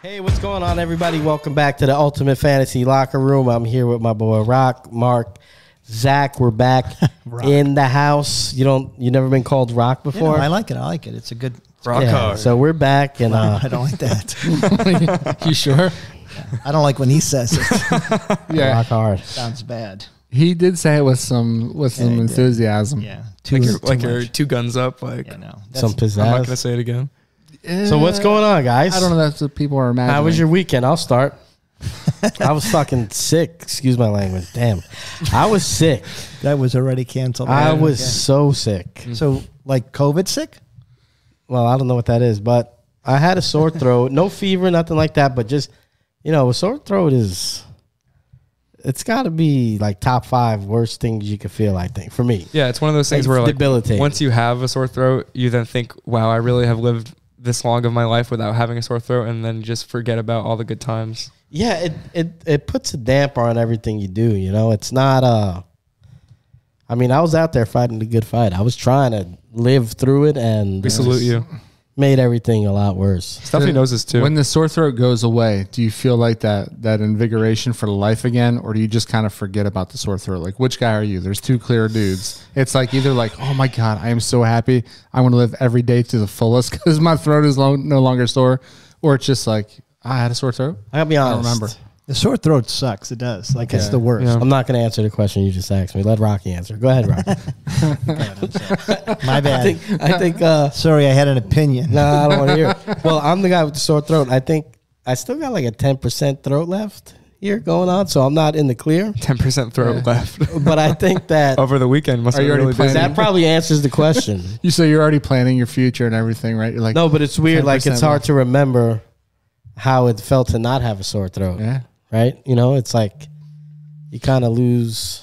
Hey, what's going on, everybody? Welcome back to the Ultimate Fantasy Locker Room. I'm here with my boy Rock, Mark, Zach. We're back in the house. You never been called Rock before? Yeah, no, I like it. I like it. It's a good rock hard. So we're back, and I don't like that. You sure? I don't like when he says it. Yeah, rock hard. Sounds bad. he did say it with some enthusiasm. Yeah, You're two guns up. Like, yeah, no, Some pizzazz. I'm not gonna say it again. So what's going on, guys? I don't know. That's what people are imagining. How was your weekend? I'll start. I was fucking sick. Excuse my language. Damn. I was sick. that was already canceled. I was so sick. so like COVID sick. Well, I don't know what that is, but I had a sore throat. No fever, nothing like that, but just, a sore throat it's got to be like top 5 worst things you could feel, I think, for me. Yeah, it's one of those things where, like, debilitating. once you have a sore throat, you then think, wow, I really have lived this long of my life without having a sore throat, and then just forget about all the good times. Yeah, it puts a damper on everything you do, It's not I was out there fighting the good fight. I was trying to live through it, and We salute you. made everything a lot worse. Stephanie knows this too. When the sore throat goes away, do you feel like that invigoration for life again, or do you just kind of forget about the sore throat? Like, which guy are you? There's two clear dudes. It's like either like, oh my God, I am so happy. I want to live every day to the fullest because my throat is no longer sore, or it's just like, I had a sore throat. I gotta be honest. I don't remember. The sore throat sucks. It does. Like it's the worst. Yeah. I'm not going to answer the question you just asked me. Let Rocky answer. Go ahead, Rocky. My bad. I think Sorry, I had an opinion. no, I don't want to hear it. Well, I'm the guy with the sore throat. I think I still got like a 10% throat left here going on, so I'm not in the clear. 10% throat left But I think that over the weekend. Must Are be you already really planning? busy. that probably answers the question. You say you're already planning your future and everything, right? You're like, No, but it's weird. Like, 10% it's hard to remember how it felt to not have a sore throat. yeah. Right? It's like you kind of lose.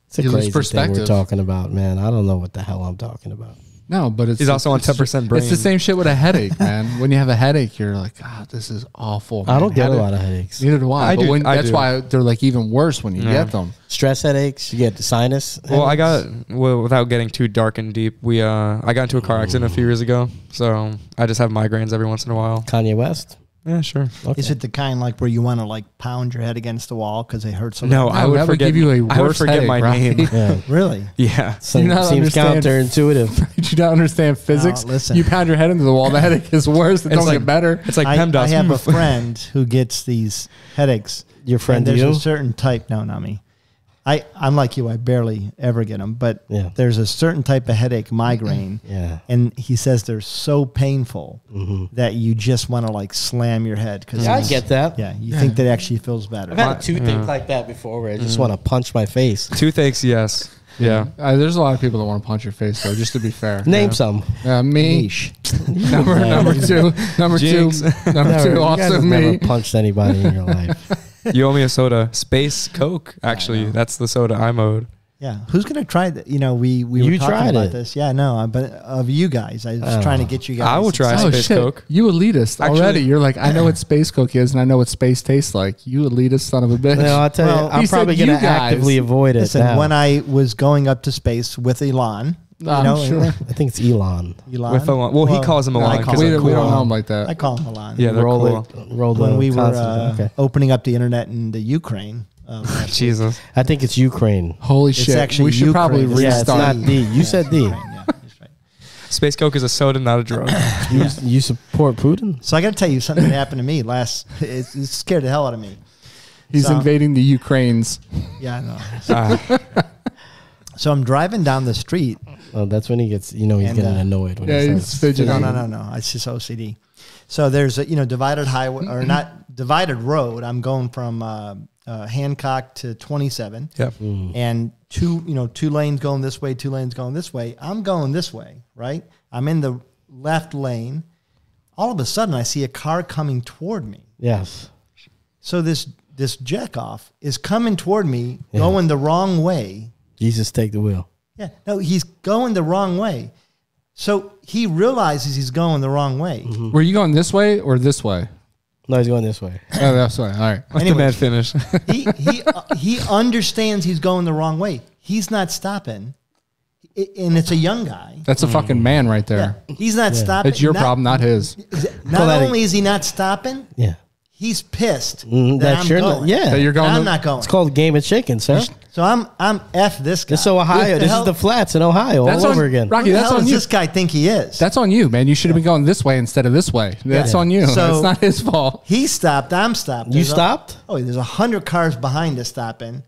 It's a You lose crazy thing perspective. we're talking about, man. I don't know what the hell I'm talking about. No, but it's He's also on 10% brain. It's the same shit with a headache, man. When you have a headache, you're like, God, this is awful. I man. don't get a lot of headaches. Neither do I. I But do. that's why they're like even worse when you get them. Stress headaches. You get the sinus. Well, headaches. without getting too dark and deep, I got into a car accident a few years ago, so I just have migraines every once in a while. Kanye West. Yeah, sure. Okay. Is it the kind like where you want to like pound your head against the wall because it hurts so No, bad? I would that would forget. give you a I would worse forget headache, my right? name. Yeah. Really? Yeah. Seems not understand- counterintuitive. Did you not understand physics? No, listen. You pound your head into the wall, the headache is worse. It It's don't like- get better. It's like I PEMDAS. have a friend who gets these headaches. Your friend, And there's you? a certain type. No, not me. I'm like you. I barely ever get them. But Yeah. there's a certain type of headache, migraine. Yeah. And he says they're so painful that you just want to like slam your head. Cause Yeah, I get that. Yeah, you think that actually feels better. I've had a toothache like that before where I just want to punch my face. Toothaches, yes. Yeah. There's a lot of people that want to punch your face, though, just to be fair. Name some. Me. Niche. Number two. Number Jinx. two. Number Never, two. you guys Also have me. never punched anybody in your life. You owe me a soda. Space Coke, actually. That's the soda I'm owed. Yeah, who's gonna try that? We You were talking tried about it. this. Yeah, no, but of you guys, I was trying to get you guys. I will try Oh, Space shit. Coke. You elitist Actually- already. You're like, I know what Space Coke is, and I know what space tastes like. You elitist son of a bitch. No, I'll tell Well, you, I'm he said probably going you to guys. actively avoid it Listen, now. when I was going up to space with Elon, I'm sure. I think it's Elon. Elon. With Elon. Well, he calls him no, Elon I call 'cause we him they're don't cool. know him like that. I call him Elon. Yeah, they're roll cool. it. Roll the when we were consonant. Okay. opening up the internet in the Ukraine. Jesus. I think it's Ukraine. Holy It's shit. actually We should probably Ukraine. Yeah, restart. it's not D. You said D. Ukraine, yeah, that's right. Space Coke is a soda, not a drug. You support Putin? So I got to tell you something that happened to me last. It scared the hell out of me. He's So- invading the Ukraines. Yeah, I know. Ah, So I'm driving down the street. Oh, that's when he gets, he's And, getting annoyed when Yeah, he he's starts. fidgeting. No. It's just OCD. So there's a divided highway or not divided road. I'm going from Hancock to 27. yep. And two lanes going this way, 2 lanes going this way. I'm going this way, right? I'm in the left lane. All of a sudden, I see a car coming toward me. Yes. So this jackoff is coming toward me, going the wrong way. Jesus, take the wheel. Yeah, no, he's going the wrong way. So he realizes he's going the wrong way. Mm-hmm. Were you going this way or this way? No, he's going this way. Oh, that's way. All right. Let the Anyway. man finish. He understands he's going the wrong way. He's not stopping, and it's a young guy. That's a fucking man right there. Yeah, he's not stopping. It's your problem, not his. Not only is he not stopping, Yeah. he's pissed Mm, that that I'm you're going. not, yeah. That you're going. And I'm to- not going. It's called Game of Chicken, sir. So I'm F this guy. This is Ohio. What This hell- is the flats in Ohio That's all on- over again. Rocky, Who the that's hell on does you. this guy think he is? That's on you, man. You should have been going this way instead of this way. That's on you. So- It's not his fault. He stopped. I'm stopped. You There's stopped? there's 100 cars behind us stopping.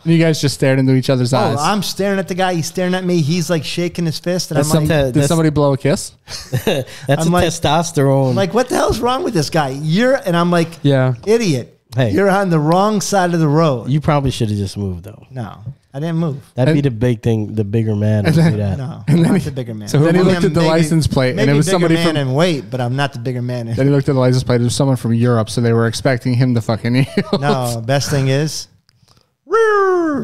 You guys just stared into each other's eyes. I'm staring at the guy. He's staring at me. He's like shaking his fist, and That's I'm like, something- Did somebody blow a kiss? That's I'm a like- testosterone. what the hell's wrong with this guy? And I'm like, Yeah. idiot. Hey. You're on the wrong side of the road. you probably should have just moved, though. No, I didn't move. That'd be the big thing, the bigger man would do that. No, I'm not the bigger man. So who- Then he I mean, looked I'm at the license plate, and maybe it was bigger somebody man from- in weight, but I'm not the bigger man. Then he looked at the license plate. It was someone from Europe, so they were expecting him to fucking yield. No, best thing is,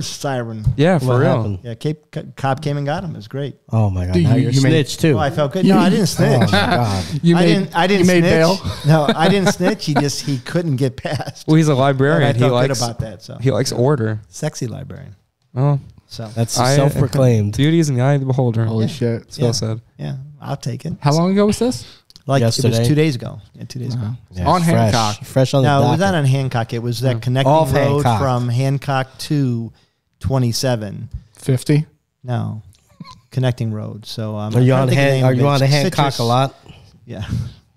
siren. Yeah, for What real. happened? Yeah, cop came and got him. It was great. Oh, my God. Dude, Now you- you're you made- snitch, too. Oh, I felt good. No, I didn't Oh, snitch. my God. You I didn't you made snitch. bail. No, I didn't snitch. He couldn't get past. Well, he's a And librarian. I He felt good likes about that. So he likes order. sexy librarian. Oh, So That's I- self-proclaimed. beauty is in the eye of the beholder. Holy shit. It's well said. yeah, I'll take it. How long ago was this? Like it Yesterday? was 2 days ago. Yeah, 2 days ago. Yeah, On fresh. Hancock. Fresh on the No, it was docket. not on Hancock. It was that connecting Off road Hancock. from Hancock to 27. 50? No, connecting road. So Are you on the Hancock Citrus. a lot? Yeah.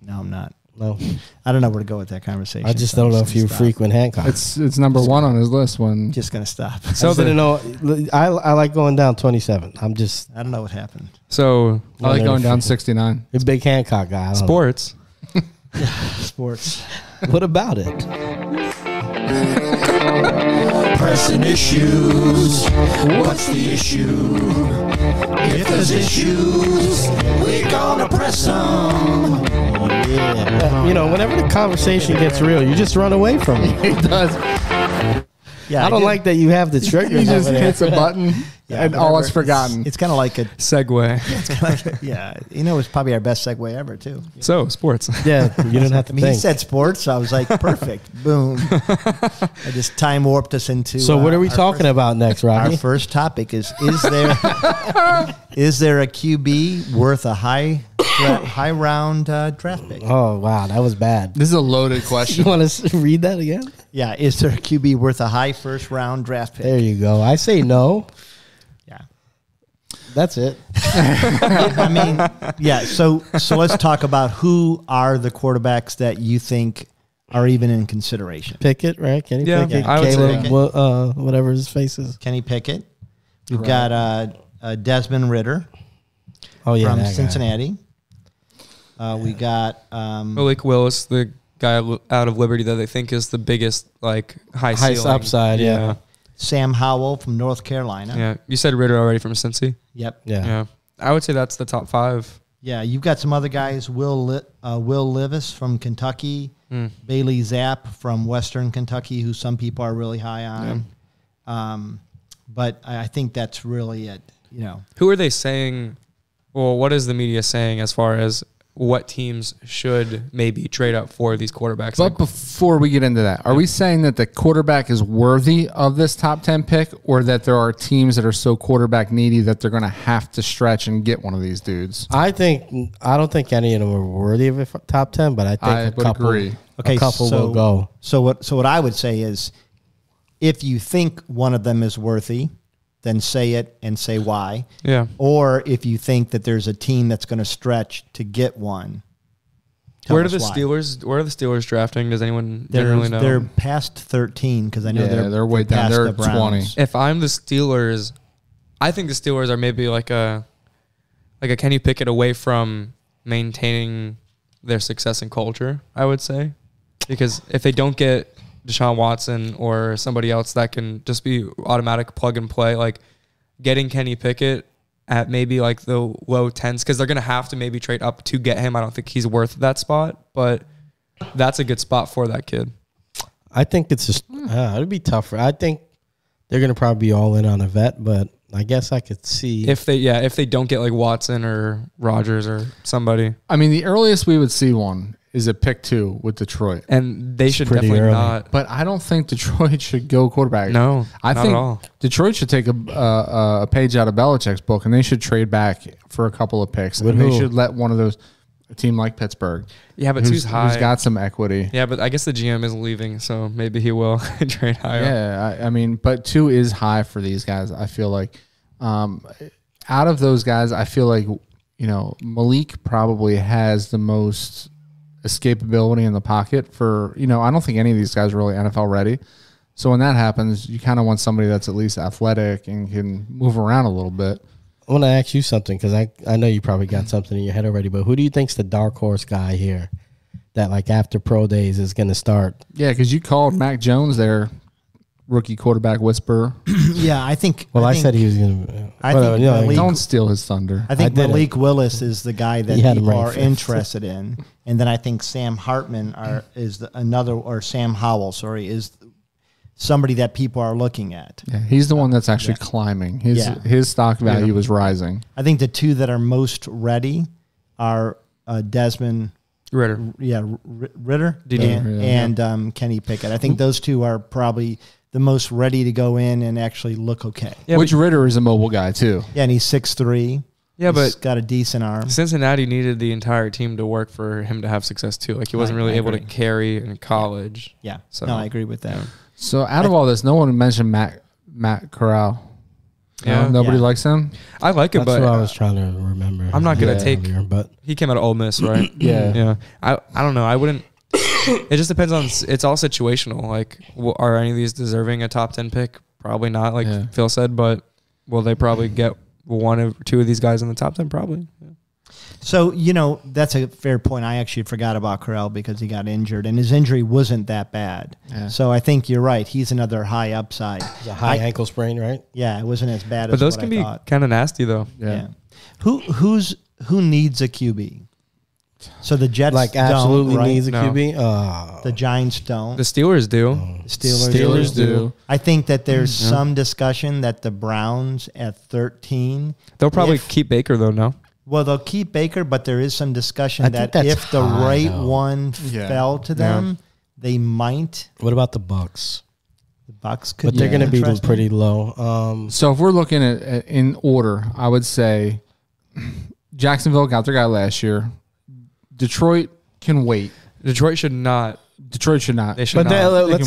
No, I'm not. No. I don't know where to go with that conversation. I just so I'm don't know if gonna you stop. frequent Hancock. It's number one on his list when Just gonna stop. So I didn't know. I like going down 27. I'm just I don't know what happened. So I like going down 69. a big Hancock guy. I don't know. sports. Sports. What about it? Pressing issues. What's the issue? If there's issues, we're gonna press them. Yeah. You know, whenever the conversation gets real, you just run away from it. He does. Yeah, I don't did- like that you have the trigger. He just hits a button Yeah, and all whatever. is forgotten. It's kind of like a Segue. yeah. You know, it's probably our best segue ever too. So sports. Yeah, you didn't have to I mean, he think. said sports, so I was like, perfect. Boom. I just time warped us into. So what are we our talking first- about next, Our Rocky? first topic is there is there a QB worth a high round draft pick? Oh wow, that was bad. This is a loaded You question. want to read that again? Yeah, is there a QB worth a high first round draft pick? There you go. I say no. Yeah. That's it. I mean, yeah. So let's talk about who are the quarterbacks that you think are even in consideration. Pickett, right? Kenny Yeah, Pickett, I would say Caleb, whatever his face is. Kenny Pickett. We've got Desmond Ritter Oh yeah, from that guy. Cincinnati. We got Malik Willis, the guy out of Liberty that they think is the biggest high Highest ceiling. upside, yeah. Sam Howell from North Carolina. Yeah. You said Ritter already from Cincy. Yep. Yeah. Yeah. I would say that's the top 5. Yeah, you've got some other guys. Will Levis from Kentucky. Bailey Zapp from Western Kentucky, who some people are really high on. But I think that's really it. You know, Who are they saying? Well, what is the media saying as far as what teams should maybe trade up for these quarterbacks? But before we get into that, are we saying that the quarterback is worthy of this top 10 pick, or that there are teams that are so quarterback needy that they're going to have to stretch and get one of these dudes? I don't think any of them are worthy of a top 10, but I think I a would couple. agree. okay, a couple so, will go. So what I would say is, if you think one of them is worthy, then say it and say why. Yeah. Or if you think that there's a team that's going to stretch to get one, tell Where are us the why. Steelers? Where are the Steelers drafting? Does anyone They're, generally know? they're past 13 because I know Yeah, they're way down. past They're the Browns. 20. If I'm the Steelers, I think the Steelers are maybe like a Kenny Pickett away from maintaining their success and culture, I would say. Because if they don't get Deshaun Watson or somebody else that can just be automatic plug and play, like getting Kenny Pickett at maybe like the low 10s, because they're going to have to maybe trade up to get him. I don't think he's worth that spot, but that's a good spot for that kid. I think it's just it'd be tougher. I think they're going to probably be all in on a vet, but I guess I could see If they don't get like Watson or Rogers or somebody, I mean, the earliest we would see one is at pick 2 with Detroit. and they should pretty definitely early. not. But I don't think Detroit should go quarterback. No, I not think at all. Detroit should take a page out of Belichick's book, and they should trade back for a couple of picks. With And they who? should let one of those, a team like Pittsburgh, Yeah, but two's high. who's got some equity. Yeah, but I guess the GM is leaving, so maybe he will trade higher. Yeah, I mean, but 2 is high for these guys. I feel like out of those guys, I feel like, Malik probably has the most escapability in the pocket for, I don't think any of these guys are really NFL ready. So when that happens, you kind of want somebody that's at least athletic and can move around a little bit. I want to ask you something because I know you probably got something in your head already, but who do you think's the dark horse guy here that like after pro days is going to start? Yeah, because you called Mac Jones there, rookie quarterback whisperer. Yeah, I think. Well, I think- said he was going to. I think Malik- Don't steal his thunder. I think I didn't. Malik Willis is the guy that He had him people ranked are fifth. interested in, and then I think Sam Hartman Sam Howell, is somebody that people are looking at. Yeah, he's the one that's actually climbing. His stock value is rising. I think the two that are most ready are Desmond Ritter. Ritter and Kenny Pickett. I think those two are probably the most ready to go in and actually look okay. Yeah, Which Ritter is a mobile guy too. Yeah, and he's 6'3". Yeah, He's but got a decent arm. Cincinnati needed the entire team to work for him to have success too. Like he wasn't really I able to agree. carry in college. Yeah, So, no, I agree with that. yeah. So out of all this, no one mentioned Matt Corral. Yeah. Nobody Yeah. likes him. I like him, That's but what I was trying to remember. I'm not gonna Yeah. take- Earlier, but he came out of Ole Miss, right? Yeah. Yeah. I don't know. I wouldn't. It just depends on. It's all situational. Like, are any of these deserving a top 10 pick? Probably not. Like Yeah. Phil said, but will they probably get one or two of these guys in the top 10? Probably. Yeah. So, that's a fair point. I actually forgot about Corral because he got injured, and his injury wasn't that bad. Yeah. So I think you're right. He's another high upside. it's a high ankle sprain, right? Yeah, it wasn't as bad But as those what can I be thought. kind of nasty though. Yeah. Who needs a QB? So the Jets Like don't, absolutely right? needs a No. QB. The Giants don't. The Steelers do. Steelers do. I think that there's some discussion that the Browns at 13. They'll probably If- keep Baker though. No. Well, they'll keep Baker, but there is some discussion I think that that's if the high, right though. one Yeah. fell to them, they might. What about the Bucks? The Bucks could. But they're be going to be interesting. pretty low. So if we're looking at in order, I would say Jacksonville got their guy last year. Detroit can wait. Detroit should not. Detroit should not. They should But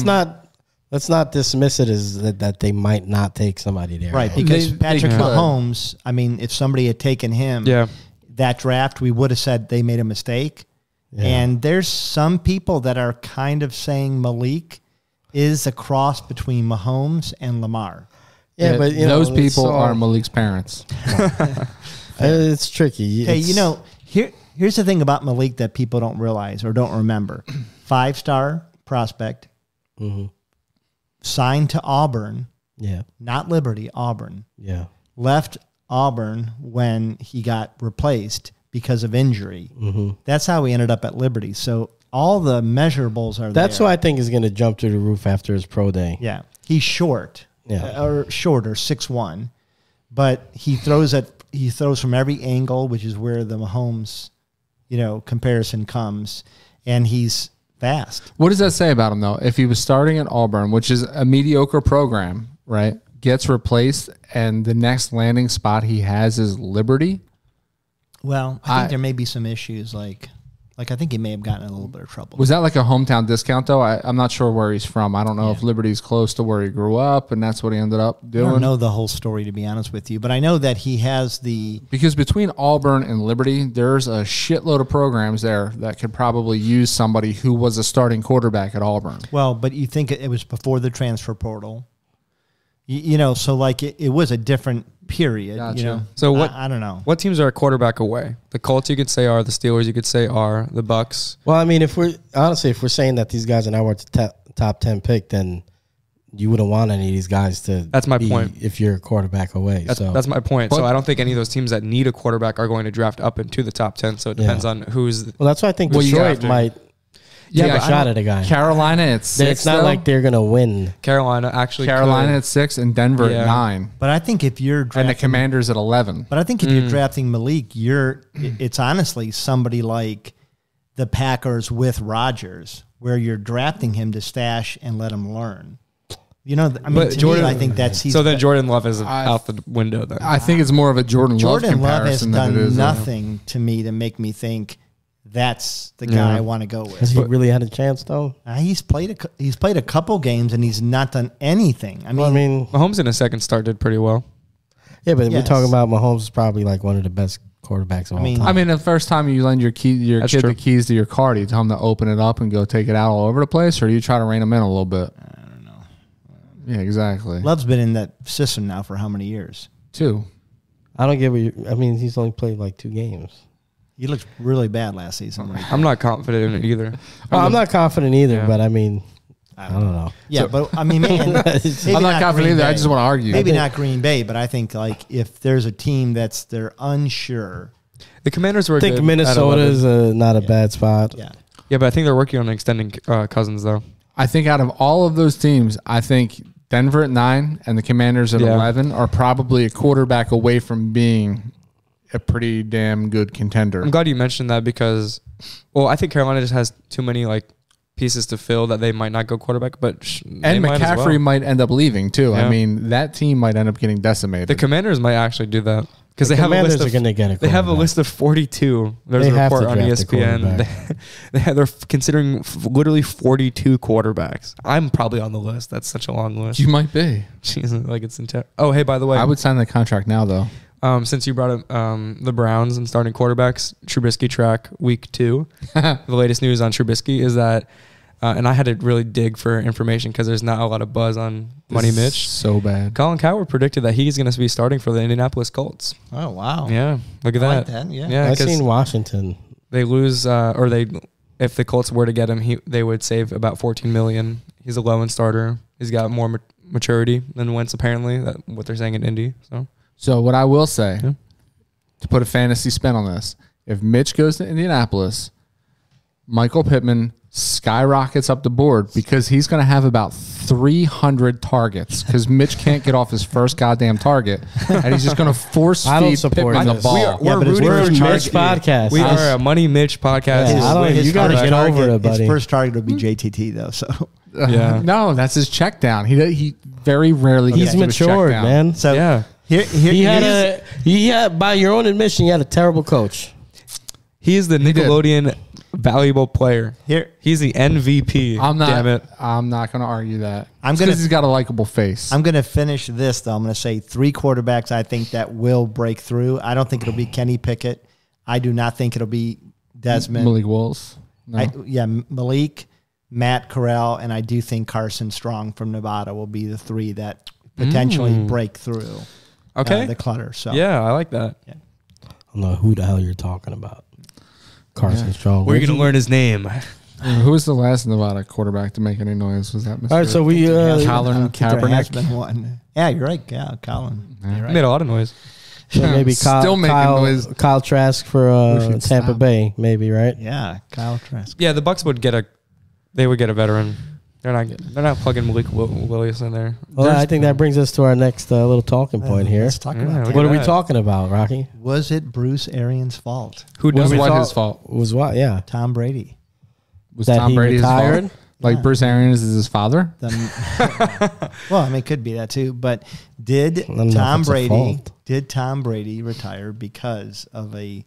not. let's not dismiss it as that they might not take somebody there. Right, because They Patrick could. Mahomes, I mean, if somebody had taken him Yeah. that draft, we would have said they made a mistake. Yeah. And there's some people that are kind of saying Malik is a cross between Mahomes and Lamar. Yeah, but those it's people all- are Malik's parents. It's tricky. Hey, It's- here's the thing about Malik that people don't realize or don't remember. 5-star prospect, Mhm. signed to Auburn, Yeah, not Liberty, Auburn. yeah. Left Auburn when he got replaced because of injury. Mm-hmm. That's how he ended up at Liberty. So all the measurables are That's there. who I think is going to jump through the roof after his pro day. Yeah. He's short. Yeah. Or shorter, 6'1". But he throws from every angle, which is where the Mahomes, comparison comes. And he's fast. What does that say about him, though? If he was starting at Auburn, which is a mediocre program, right, gets replaced, and the next landing spot he has is Liberty? Well, I think there may be some issues like I think he may have gotten in a little bit of trouble. Was that like a hometown discount, though? I'm not sure where he's from. I don't know if Liberty's close to where he grew up, and that's what he ended up I doing. don't know the whole story, to be honest with you, but I know that he has the Because between Auburn and Liberty, there's a shitload of programs there that could probably use somebody who was a starting quarterback at Auburn. well, but you think it was before the transfer portal, so like it was a different period. Gotcha. So what? I don't know. What teams are a quarterback away? The Colts you could say are. The Steelers you could say are. The Bucks. Well, I mean, if we're saying that these guys are now worth the top 10 pick, then you wouldn't want any of these guys to. That's my point. If you're a quarterback away, That's my point. So I don't think any of those teams that need a quarterback are going to draft up into the top 10. So it depends on who's. Well, that's why I think Well, you Detroit have to. might. take Yeah, a shot at a guy. Carolina at 6. It's not though. like they're gonna win. Carolina actually. Carolina could. at 6 and Denver Yeah. at 9. But I think if you're And drafting, the Commanders at 11. but I think if you're drafting Malik, it's honestly somebody like the Packers with Rodgers, where you're drafting him to stash and let him learn. You know, I mean, But to Jordan- me, I think that's So then Jordan Love is out the window then. I think it's more of a Jordan Love Jordan Love has comparison than it done is. nothing to me to make me think that's the guy I want to go Has with. he really had a chance though? He's played a couple games and he's not done anything. I mean, Well, I mean, Mahomes in his second start did pretty well. yeah, but we're Yes. talking about Mahomes is probably like one of the best quarterbacks of all mean, time. I mean, the first time you lend your That's kid true. the keys to your car, do you tell him to open it up and go take it out all over the place, or do you try to rein him in a little bit? I don't know. Yeah, exactly. Love's been in that system now for how many years? 2. I don't get what I mean, he's only played like 2 games. He looked really bad last season. Right? I'm not confident in it either. Well, I'm not confident either, Yeah. but I mean, I don't know. Yeah, but I mean, maybe I'm not confident Green either. I Bay. just want to argue. Maybe not Green Bay, but I think like if there's a team they're unsure. The Commanders were I think good at Minnesota 11. is not a bad spot. Yeah, Yeah, but I think they're working on extending Cousins though. I think out of all of those teams, I think Denver at 9 and the Commanders at Yeah. 11 are probably a quarterback away from being a pretty damn good contender. I'm glad you mentioned that because, well, I think Carolina just has too many like pieces to fill that they might not go quarterback, but And McCaffrey might end up leaving too. I Yeah. mean, that team might end up getting decimated. The Commanders might actually do that because The they have a Commanders list are of going to get a they have a quarterback. list of 42. There's They a have to report on draft a ESPN. quarterback. They're considering literally 42 quarterbacks. I'm probably on the list. That's such a long list. you might be. Jesus, like it's intense. Oh, hey, by the way, I would sign the contract now, though. since you brought up the Browns and starting quarterbacks, Trubisky track week 2. The latest news on Trubisky is that, and I had to really dig for information because there's not a lot of buzz on Money This is Mitch. so bad. Colin Cowherd predicted that he's going to be starting for the Indianapolis Colts. Oh wow. Yeah, look at I that. like that, yeah. yeah. I've 'Cause seen Washington. they lose, or if the Colts were to get him, they would save about $14 million. He's a low-end starter. He's got more maturity than Wentz apparently. What they're saying in Indy. So what I will say, Yeah. to put a fantasy spin on this, if Mitch goes to Indianapolis, Michael Pittman skyrockets up the board because he's going to have about 300 targets because Mitch can't get off his first goddamn target, and he's just going to force I don't feed support Pittman the this. ball. Yeah, but it's rooting We're for a Charlie. Mitch podcast. We are a Money Mitch podcast. Yeah, I don't- His you gotta first get over it, buddy. His first target would be JTT though. So Yeah. No, that's his check down. He very rarely He's gets to his check matured, down. man. so Yeah. He had, by your own admission, he had a terrible coach. He is the did. Nickelodeon valuable player. Here- He's the MVP. I'm not. Damn it. I'm not going to argue that. I'm It's gonna- 'cause he's got a likable face. I'm going to finish this though. I'm going to say 3 quarterbacks I think that will break through. I don't think it'll be Kenny Pickett. I do not think it'll be Desmond. Malik Willis. No. Malik, Matt Corral, and I do think Carson Strong from Nevada will be the 3 that potentially break through Okay. the clutter. So Yeah, I like that. I don't know who the hell you're talking about. Carson Strong. We're going to learn his name. Who was the last Nevada quarterback to make any noise? Was that Mr. All right, so we Colin There has been Kaepernick? one. Yeah, you're right. Yeah, Colin. You're right. Made a lot of noise. so maybe Still making noise. Kyle Trask for should Tampa stop. Bay, maybe, right? Yeah, Kyle Trask. Yeah, the Bucks would get a veteran. They're not plugging Malik Willis in there. Well, I think that brings us to our next little talking point here. Let's talk Yeah, about look that. What at are we that. talking about, Rocky? Was it Bruce Arians' fault? Who Was does what thought- his fault? Was what? Yeah. Tom Brady. Was That Tom he Brady his retired? fault? Like Yeah. Bruce Arians is his father? Well, I mean, it could be that too. But did I don't know if Tom it's a Brady fault. retire because of a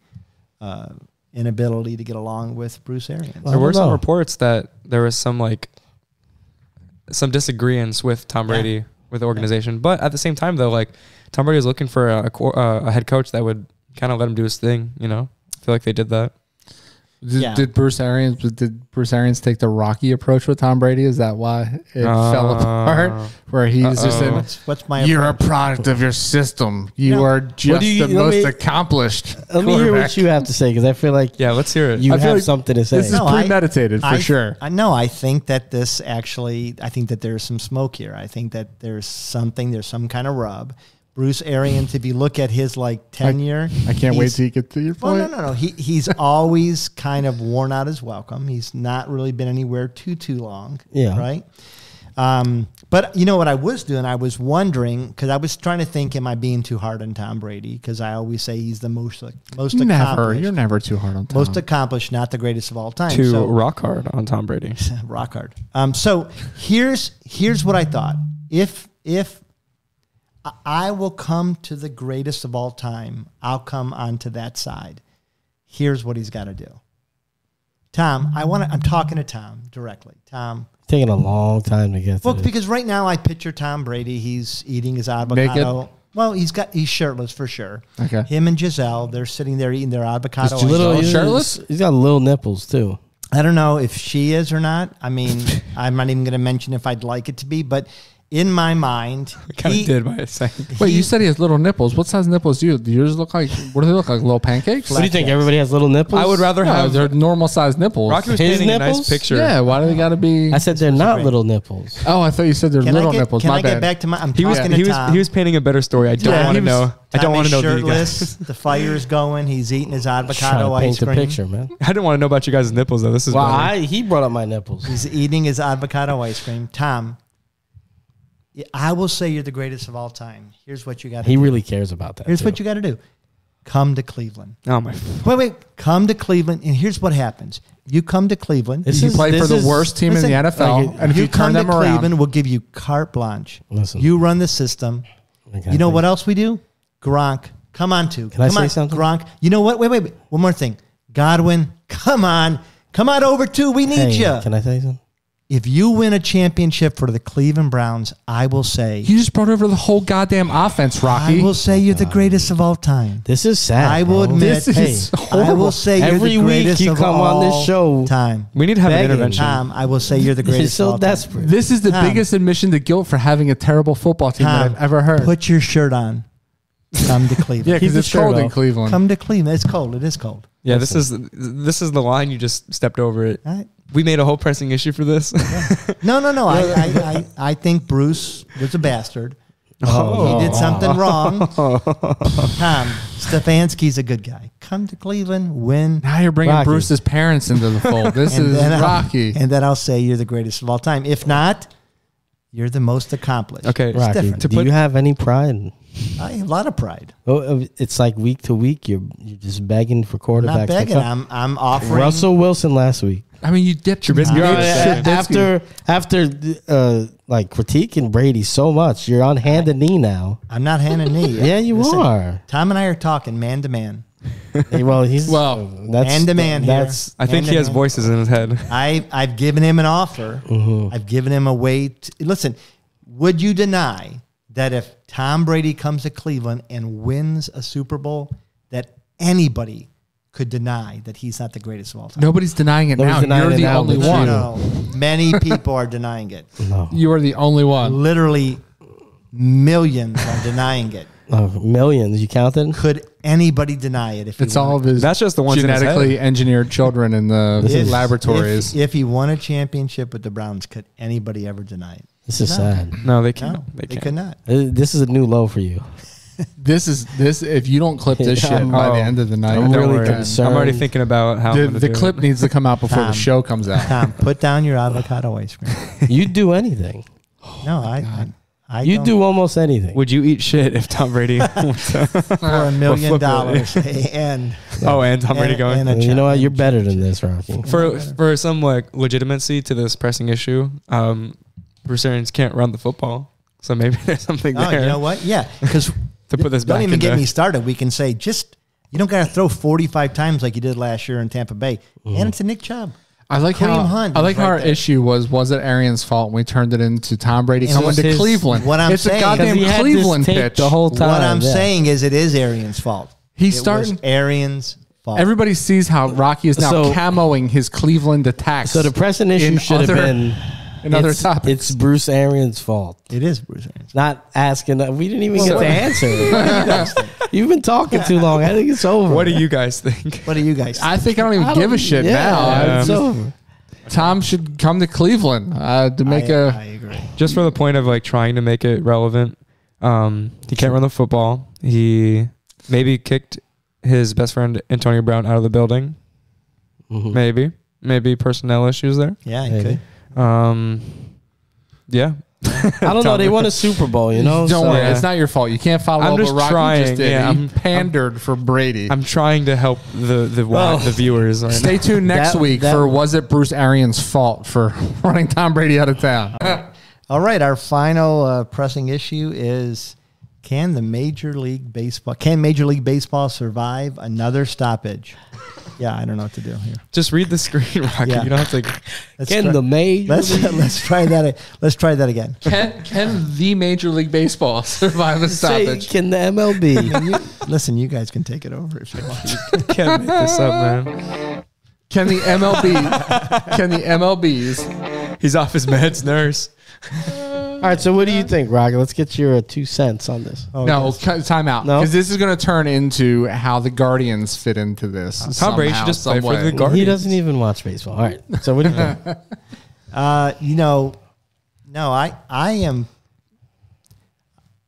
inability to get along with Bruce Arians? Well, There were don't some know. reports that there was some disagreements with Tom Brady with the organization, but at the same time though, like Tom Brady was looking for a head coach that would kind of let him do his thing. I feel like they did that. Did Bruce Arians take the Rocky approach with Tom Brady? Is that why it fell apart? Where he's just in, What's my you're a approach? product of your system. You Yeah. are just do you- the let most me- accomplished. Let me hear what quarterback. you have to say because I feel like Yeah, let's hear it. you I feel have like something to say. This is No, I- premeditated for sure. I think that I think that there's some smoke here. I think that there's some kind of rub. Bruce Arians, if you look at his like tenure, I can't wait till you get to your well, point. no. He's always kind of worn out his welcome. He's not really been anywhere too long. Yeah. Right. But you know what I was doing? I was wondering, because I was trying to think, am I being too hard on Tom Brady? Because I always say he's the most accomplished. You're never too hard on Tom. Most accomplished, not the greatest of all time. Too rock hard on Tom Brady. Rock hard. So here's what I thought. If I will come to the greatest of all time, I'll come onto that side. Here's what he's got to do. Tom, I'm talking to Tom directly. Tom, taking a long time to get to this. because right now I picture Tom Brady. He's eating his avocado. Naked? Well, he's shirtless for sure. Okay. Him and Giselle, they're sitting there eating their avocado. Is Giselle shirtless? He's got little nipples too. I don't know if she is or not. I mean, I'm not even going to mention if I'd like it to be, but in my mind, Kind of did by saying. Wait, you said he has little nipples. What size nipples do you? Do yours look like? What do they look like? Little pancakes? What do you think? Everybody has little nipples? I would rather Yeah, have. they're normal sized nipples. Rocky was His painting a nice nipples? picture. Yeah, why do they got to be? I said they're not little nipples. Oh, I thought you said they're little nipples. Can My I get bad. back to my? I'm He was talking to Tom. he was painting a better story. I don't want to know. I don't want to know the shirtless. guys. The fire's going. He's eating his Trying avocado to ice paint the cream. picture, man. I didn't want to know about you guys' nipples though. This is Well, better. he brought up my nipples. He's eating his avocado ice cream. Tom, I will say you're the greatest of all time. Here's what you got to He do. really cares about that. Here's too. what you got to do. Come to Cleveland. Oh my! Wait. Come to Cleveland, and here's what happens. You come to Cleveland. This You is- play for this the is- worst team listen, in the NFL, like, and if you turn come to them around, Cleveland, we'll give you carte blanche. Listen. You run the system. Okay, You know thank what else we do? Gronk, come on too. Can I Come say on, something? Gronk. You know what? Wait. One more thing. Godwin, come on over too. We need Hey, you. can I tell you something? If you win a championship for the Cleveland Browns, I will say, you just brought over the whole goddamn offense, Rocky. I will say you're the greatest of all time. This is sad. I will bro. admit, This is I horrible. will say you're Every the week greatest you of come all on this show time. We need to have an Begging. intervention. Tom, I will say you're the You're greatest of so all desperate. This is the Tom. biggest admission to guilt for having a terrible football team time. that I've ever heard. Put your shirt on. Come to Cleveland. Yeah, Keep because the it's shirt cold in off. Cleveland. Come to Cleveland. It's cold. It is cold. Yeah, this is the line you just stepped over it. All right. We made a whole pressing issue for this. No. I think Bruce was a bastard. Oh, He did something wrong. Tom, Stefanski's a good guy. Come to Cleveland, win. Now you're bringing Rocky. Bruce's parents into the fold. This and is then I'll- Rocky. And then I'll say you're the greatest of all time. If not, you're the most accomplished. Okay, It's Rocky, different. do you have any pride? I have a lot of pride. Oh, it's like week to week. You're just begging for I'm quarterbacks. not to begging. come. I'm offering. Russell Wilson last week. I mean, you dipped Trubisky. your After like critiquing Brady so much, you're on hand and knee now. I'm not hand and knee. Yeah, you Listen, are. Tom and I are talking man to man. Hey, well, he's Well, that's hand to man here. That's I think he has Man-to-man. voices in his head. I've given him an offer. Mm-hmm. I've given him a way. Listen, would you deny that if Tom Brady comes to Cleveland and wins a Super Bowl, that anybody could deny that he's not the greatest of all time? Nobody's denying it Nobody's now. denying You're it the now, only but one. No, many people are denying it. no. You are the only one. Literally, millions are denying it. Millions. You counted? Could anybody deny it? If he It's won all it? of his That's just the ones in his genetically head. engineered children in the This is- laboratories. If he won a championship with the Browns, could anybody ever deny it? This is No. sad. No, they No, can't. they can't. could not. This is a new low for you. This. If you don't clip this Yeah, shit by oh, the end of the night, I'm don't really worry. concerned. I'm already thinking about how I'm The, gonna the do clip it. needs to come out before the Tom. show comes out. Tom, put down your avocado ice cream. You'd do anything. No, I You don't. do almost anything. Would you eat shit if Tom Brady? For $1 million. and and Tom Brady going. and a You know what? You're challenge. better than this, Rocky. For some like legitimacy to this pressing issue, Bruce Arians can't run the football, so maybe there's something Oh, there you know what? Yeah, because to put this don't back even into. get me started. We can say just you don't got to throw 45 times like you did last year in Tampa Bay, and it's a Nick Chubb. I like Kareem how Hunt I like is how right our there. issue was it Arians' fault and we turned it into Tom Brady And coming it to was his- Cleveland. what I'm it's saying- a goddamn 'Cause he had this Cleveland tape pitch. the whole time. What I'm yeah. saying is it is Arians' fault. He's It starting. was Arians' fault. Everybody sees how Rocky is now So- camoing his Cleveland attacks. So the pressing issue in should have other- been in other it's, topics. It's Bruce Arians' fault. It is Bruce Arians. Not asking. We didn't even get what- to answer. You've been talking too long. I think it's over. What do you guys think? What do you guys? I think I don't even I give a don't- shit yeah, now. It's over. Tom should come to Cleveland to make I a. agree. Just for the point of like trying to make it relevant, He can't run the football. He maybe kicked his best friend Antonio Brown out of the building. Mhm. Maybe personnel issues there. Yeah, he Maybe. could. Yeah. I don't know. They won a Super Bowl, you know. Don't so- worry, it's not your fault. You can't follow I'm up just what Rocky trying, just did. yeah, He pandered for Brady. I'm trying to help the viewers. Right Stay tuned next That- week that- for Was It Bruce Arians' fault for running Tom Brady out of town? All right, our final pressing issue is: Can Major League Baseball survive another stoppage? Yeah, I don't know what to do here. Just read the screen, Rocky. Yeah. You don't have to. Let's Can try- the Major Let's try that. Let's try that again. Can the Major League Baseball survive a Say, stoppage? can the MLB? Listen, you guys can take it over if you want. Can't make this up, man. Can the MLB? Can the MLBs? He's off his meds, nurse. All right. So what do you think, Rocky? Let's get your 2 cents on this. Oh, No, yes. time out. No? Because this is going to turn into how the Guardians fit into this. Tom Brady should just play for the Guardians. He doesn't even watch baseball. All right. So what do you think? No, I am.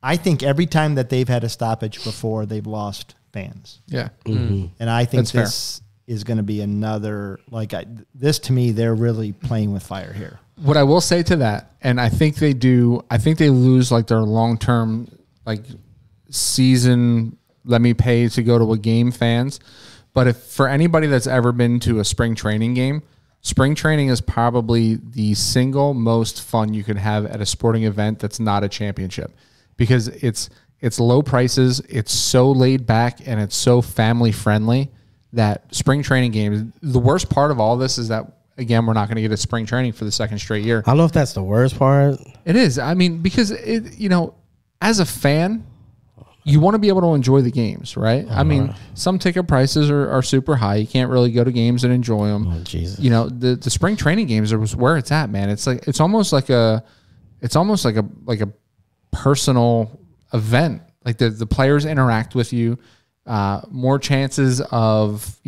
I think every time that they've had a stoppage before, they've lost fans, Yeah. Mm-hmm. and I think That's fair. this is going to be another. This to me, they're really playing with fire here. What I will say to that, and I think they do, I think they lose like their long term like season. Let me pay to go to a game fans. But if for anybody that's ever been to a spring training game, spring training is probably the single most fun you could have at a sporting event that's not a championship, because it's low prices, it's so laid back, and it's so family friendly that spring training games. The worst part of all this is that, again, we're not going to get a spring training for the second straight year. I don't know if that's the worst part. It is. I mean, because as a fan, you want to be able to enjoy the games, right? I mean, some ticket prices are super high. You can't really go to games and enjoy them. Oh, Jesus. The spring training games are where it's at, man. It's almost like a personal event. Like the players interact with you, more chances of,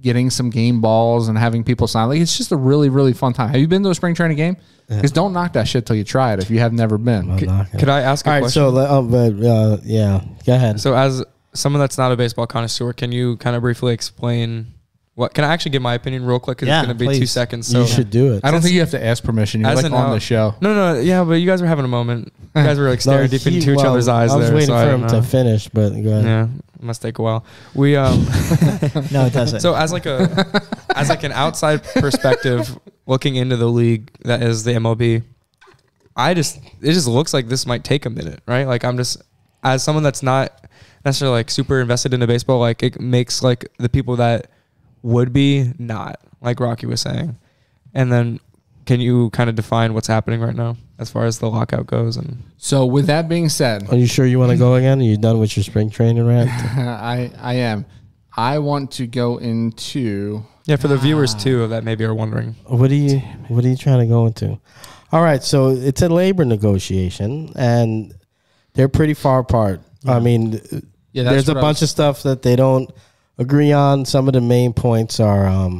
getting some game balls and having people sign. Like, it's just a really, really fun time. Have you been to a spring training game? Because don't knock that shit till you try it if you have never been. Could I ask a All right. question? So, yeah. Go ahead. So as someone that's not a baseball connoisseur, can you kind of briefly explain what? Can I actually give my opinion real quick? Because Yeah, it's going to be 2 please. seconds. So you should do it. I don't think you have to ask permission. You're As like an on out- the show. No, yeah, but you guys were having a moment. You guys were like staring deep into each other's eyes I was there. waiting so for I him don't to know. finish, but go ahead. Yeah, it must take a while. We No, it doesn't. so as an outside perspective, looking into the league that is the MLB, it just looks like this might take a minute, right? Like, I'm just, as someone that's not necessarily like super invested into baseball, like it makes like the people that would be not, like Rocky was saying. And then can you kind of define what's happening right now as far as the lockout goes? And So with that being said, Are you sure you want to go again? Are you done with your spring training rant? I am. I want to go into. yeah, for the viewers too that maybe are wondering. What are you trying to go into? All right, so it's a labor negotiation, and they're pretty far apart. I mean, Yeah, there's a bunch of stuff that they don't agree on. Some of the main points are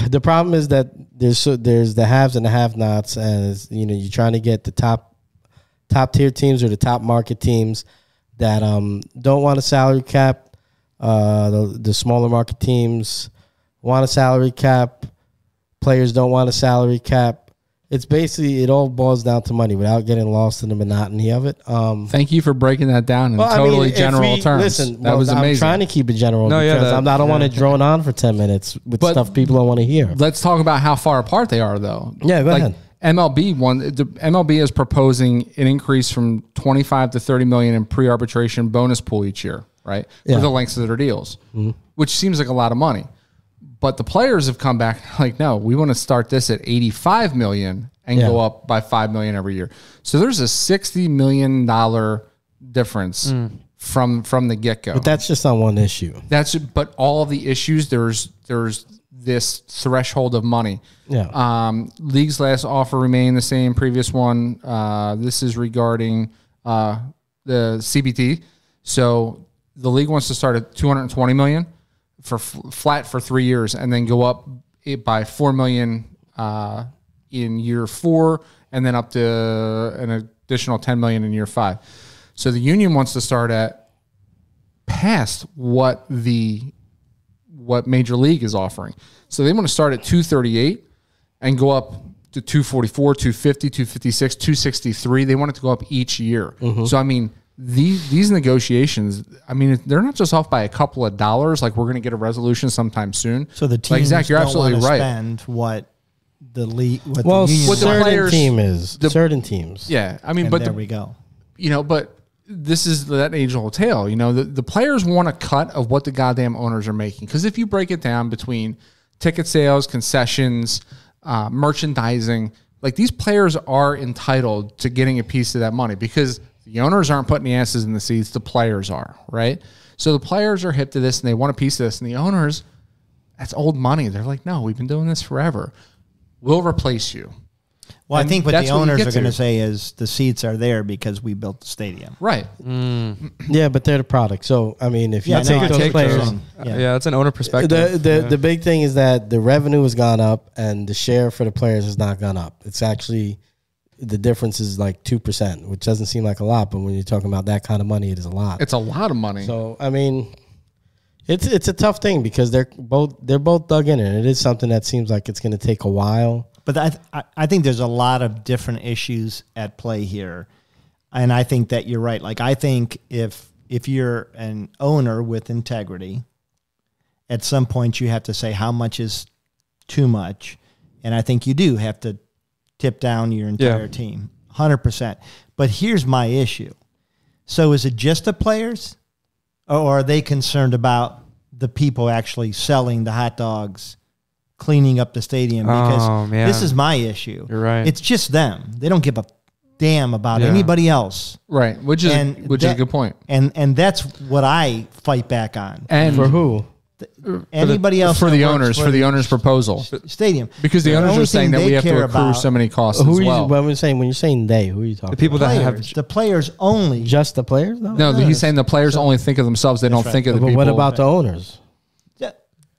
the problem is that there's the haves and the have-nots, and you're trying to get the top tier teams or the top market teams that don't want a salary cap. The smaller market teams want a salary cap. Players don't want a salary cap. It's basically, it all boils down to money without getting lost in the monotony of it. Thank you for breaking that down in Well, I mean, totally if general we- terms. Listen, that was I'm amazing. trying to keep it general No, yeah, because I don't want to drone on for 10 minutes with But- stuff people don't want to hear. Let's talk about how far apart they are, though. Yeah, go ahead. The MLB is proposing an increase from 25 to 30 million in pre-arbitration bonus pool each year, right? Yeah. For the lengths of their deals, which seems like a lot of money. But the players have come back like, no, we want to start this at 85 million and go up by 5 million every year. So there's a $60 million difference from the get-go. But that's just on one issue. But all of the issues, there's this threshold of money. Yeah. League's last offer remained the same. Previous one, this is regarding the CBT. So the league wants to start at 220 million for flat for 3 years, and then go up by 4 million in year 4, and then up to additional $10 million in year 5. So the union wants to start at past what Major League is offering. So they want to start at 238 and go up to 244, 250, 256, 263. They want it to go up each year. So I mean, these negotiations, I mean, they're not just off by a couple of dollars. Like, we're going to get a resolution sometime soon. So the teams Zach, you're absolutely right. Spend what the league, what Well, the union certain players- team is certain teams. Yeah, I mean, and but there we go. you know, but this is that age-old tale. You know, the players want a cut of what the goddamn owners are making. Because if you break it down between ticket sales, concessions, merchandising, like, these players are entitled to getting a piece of that money, because the owners aren't putting the asses in the seats. The players are, right? So the players are hip to this and they want a piece of this. And the owners, that's old money. They're like, no, we've been doing this forever. We'll replace you. Well, And I think what that's the what you owners get are going to. to say is the seats are there because we built the stadium. Right. Yeah, but they're the product. So I mean, if you Yeah, take no, I those take players, those. Yeah, that's an owner perspective. the big thing is that the revenue has gone up and the share for the players has not gone up. It's actually, the difference is like 2%, which doesn't seem like a lot, but when you're talking about that kind of money, it is a lot. It's a lot of money. So I mean, it's a tough thing because they're both dug in it. And it is something that seems like it's going to take a while. But I think there's a lot of different issues at play here. And I think that you're right. Like, I think if you're an owner with integrity, at some point you have to say how much is too much. And I think you do have to tip down your entire team, 100%. But here's my issue. So is it just the players, or are they concerned about the people actually selling the hot dogs, cleaning up the stadium? Because this is my issue. You're right. It's just them. They don't give a damn about anybody else. Right, which is a good point. And that's what I fight back on. And For who? Anybody else for that the works owners, for for the owners' proposal, stadium, because the owners only are saying thing that we they have to care accrue about- so many costs Who as are you? well. When you're saying they, who are you talking? The people that have players, the players only. just the players? No. No, he's saying the players only think of themselves. They don't right. think of the But people. what about the owners? Yeah,